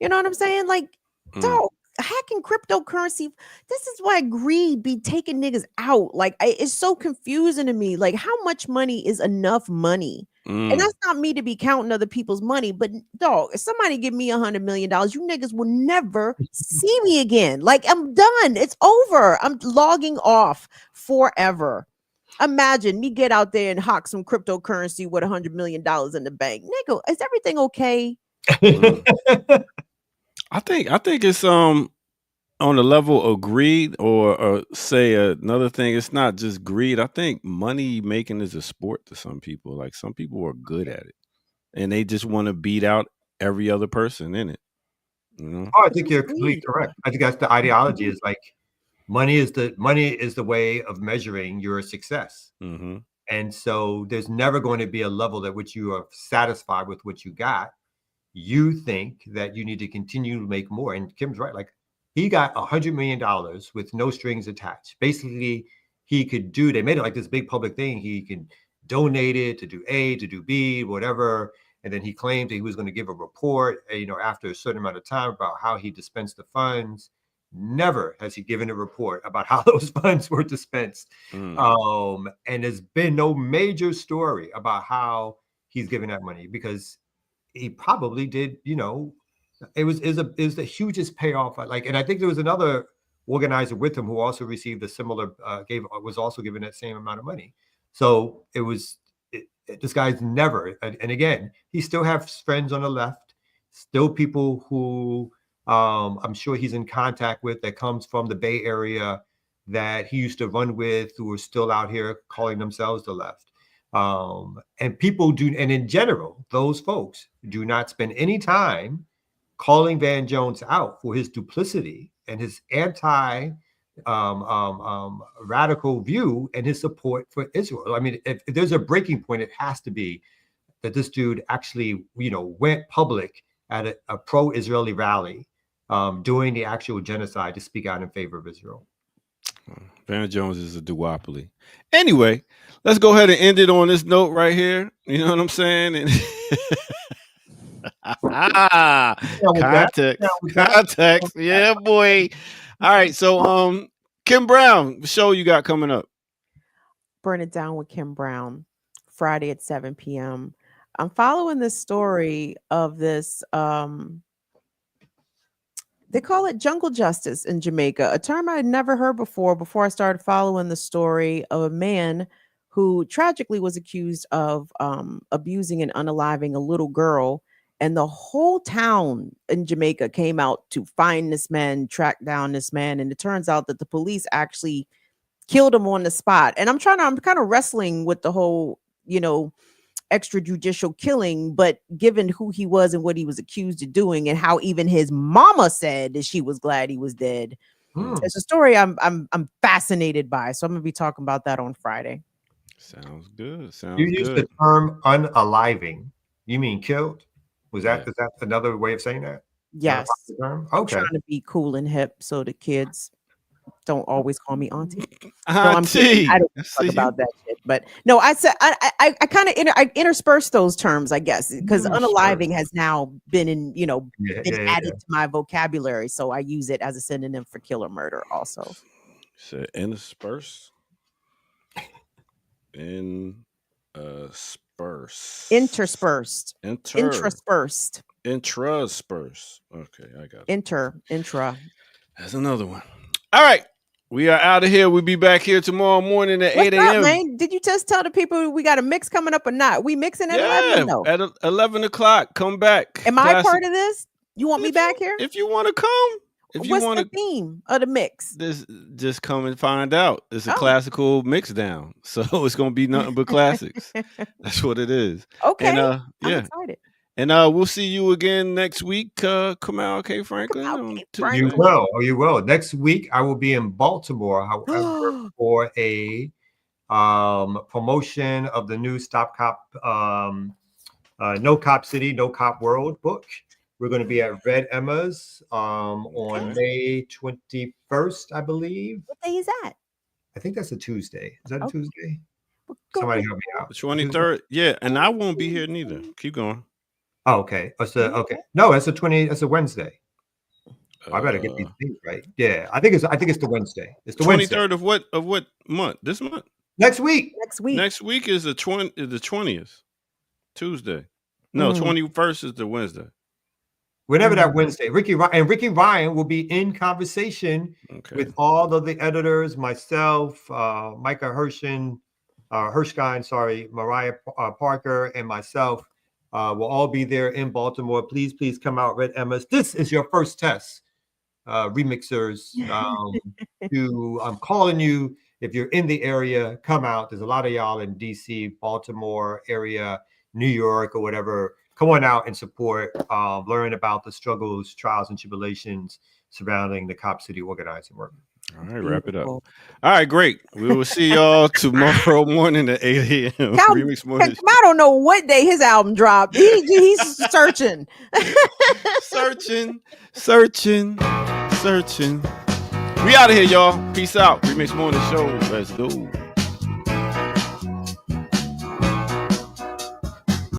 S11: You know what I'm saying? Like, dog. Hacking cryptocurrency, this is why greed be taking niggas out. Like, it's so confusing to me. Like, how much money is enough money? And that's not me to be counting other people's money, but dog, if somebody give me $100 million, you niggas will never see me again. Like, I'm done. It's over. I'm logging off forever. Imagine me get out there and hawk some cryptocurrency with $100 million in the bank. Nigga, is everything okay?
S2: I think it's on the level of greed, or say another thing. It's not just greed. I think money making is a sport to some people. Like, some people are good at it, and they just want to beat out every other person in it.
S12: Oh, I think you're completely correct. I think that's the ideology. Is like money is the way of measuring your success.
S2: Mm-hmm.
S12: And so there's never going to be a level at which you are satisfied with what you got. You think that you need to continue to make more. And Kim's right. Like, he got $100 million with no strings attached. Basically, they made it like this big public thing. He can donate it to do A, to do B, whatever. And then he claimed that he was going to give a report, after a certain amount of time about how he dispensed the funds. Never has he given a report about how those funds were dispensed. And there's been no major story about how he's giving that money, because he probably did, it was the hugest payoff. Like, and I think there was another organizer with him who also received a similar, was also given that same amount of money. So this guy's never, and again, he still has friends on the left, still people who I'm sure he's in contact with that comes from the Bay Area that he used to run with, who are still out here calling themselves the left. And people do, and in general, those folks do not spend any time calling Van Jones out for his duplicity and his radical view and his support for Israel. I mean, if there's a breaking point, it has to be that this dude actually, went public at a pro-Israeli rally during the actual genocide to speak out in favor of Israel.
S2: Van Jones is a duopoly. Anyway, let's go ahead and end it on this note right here. You know what I'm saying? And context. Yeah, boy. All right. So, Kim Brown, the show you got coming up.
S11: Burn It Down with Kim Brown, Friday at 7 p.m. I'm following this story of this, they call it jungle justice in Jamaica, a term I had never heard before I started following the story of a man who tragically was accused of abusing and unaliving a little girl. And the whole town in Jamaica came out to find this man, track down this man. And it turns out that the police actually killed him on the spot. And I'm kind of wrestling with the whole, extrajudicial killing, but given who he was and what he was accused of doing and how even his mama said that she was glad he was dead. It's a story I'm fascinated by. So I'm going to be talking about that on Friday.
S2: Sounds good.
S12: You used the term unaliving. You mean killed? Is that another way of saying that?
S11: Yes.
S12: Okay.
S11: I'm trying to be cool and hip so the kids don't always call me auntie.
S2: Auntie.
S11: I don't talk about that shit. But no, I said I kind of intersperse those terms, I guess, because unaliving has now been added to my vocabulary. So I use it as a synonym for kill or murder also.
S2: So intersperse.
S11: Interspersed. Intraspersed.
S2: Intraspersed. Okay, I got it.
S11: Intra.
S2: That's another one. All right. We are out of here. We'll be back here tomorrow morning at 8 a.m.
S11: Man? Did you just tell the people we got a mix coming up or not? We mixing at 11? No.
S2: At 11 o'clock. Come back.
S11: Am I part of this? You want me back here?
S2: If you want to come.
S11: What's the theme of the mix?
S2: Just come and find out. It's a classical mix down. So it's going to be nothing but classics. That's what it is.
S11: Okay.
S2: And,
S11: I'm excited.
S2: And we'll see you again next week. Kamal K. Franklin.
S12: You will. Oh, you will. Next week, I will be in Baltimore, however, for a promotion of the new Stop Cop, No Cop City, No Cop World book. We're going to be at Red Emma's on May 21st, I believe.
S11: What day is that?
S12: I think that's a Tuesday. Is that a Tuesday? Somebody help me out.
S2: The 23rd. Yeah, and I won't be here neither. Keep going.
S12: Oh, okay. Okay. No, that's a Wednesday. I better get these things right. Yeah, I think it's the Wednesday. It's the
S2: 23rd of what month? This month?
S12: Next week.
S2: Next week is the 20th. Tuesday. No, 21st is the Wednesday.
S12: Whenever that Wednesday, Ricky Ryan will be in conversation with all of the editors, myself, Micah Hershkin, Mariah Parker, and myself. We'll all be there in Baltimore. Please come out, Red Emma's. This is your first test, remixers. I'm calling you. If you're in the area, come out. There's a lot of y'all in DC, Baltimore area, New York, or whatever. Come on out and support, learn about the struggles, trials, and tribulations surrounding the Cop City organizing work.
S2: All right, wrap it up. All right, great. We will see y'all tomorrow morning at 8 a.m. Remix Morning.
S11: I don't know what day his album dropped. He's searching.
S2: searching. We out of here, y'all. Peace out. Remix Morning Show. Let's go.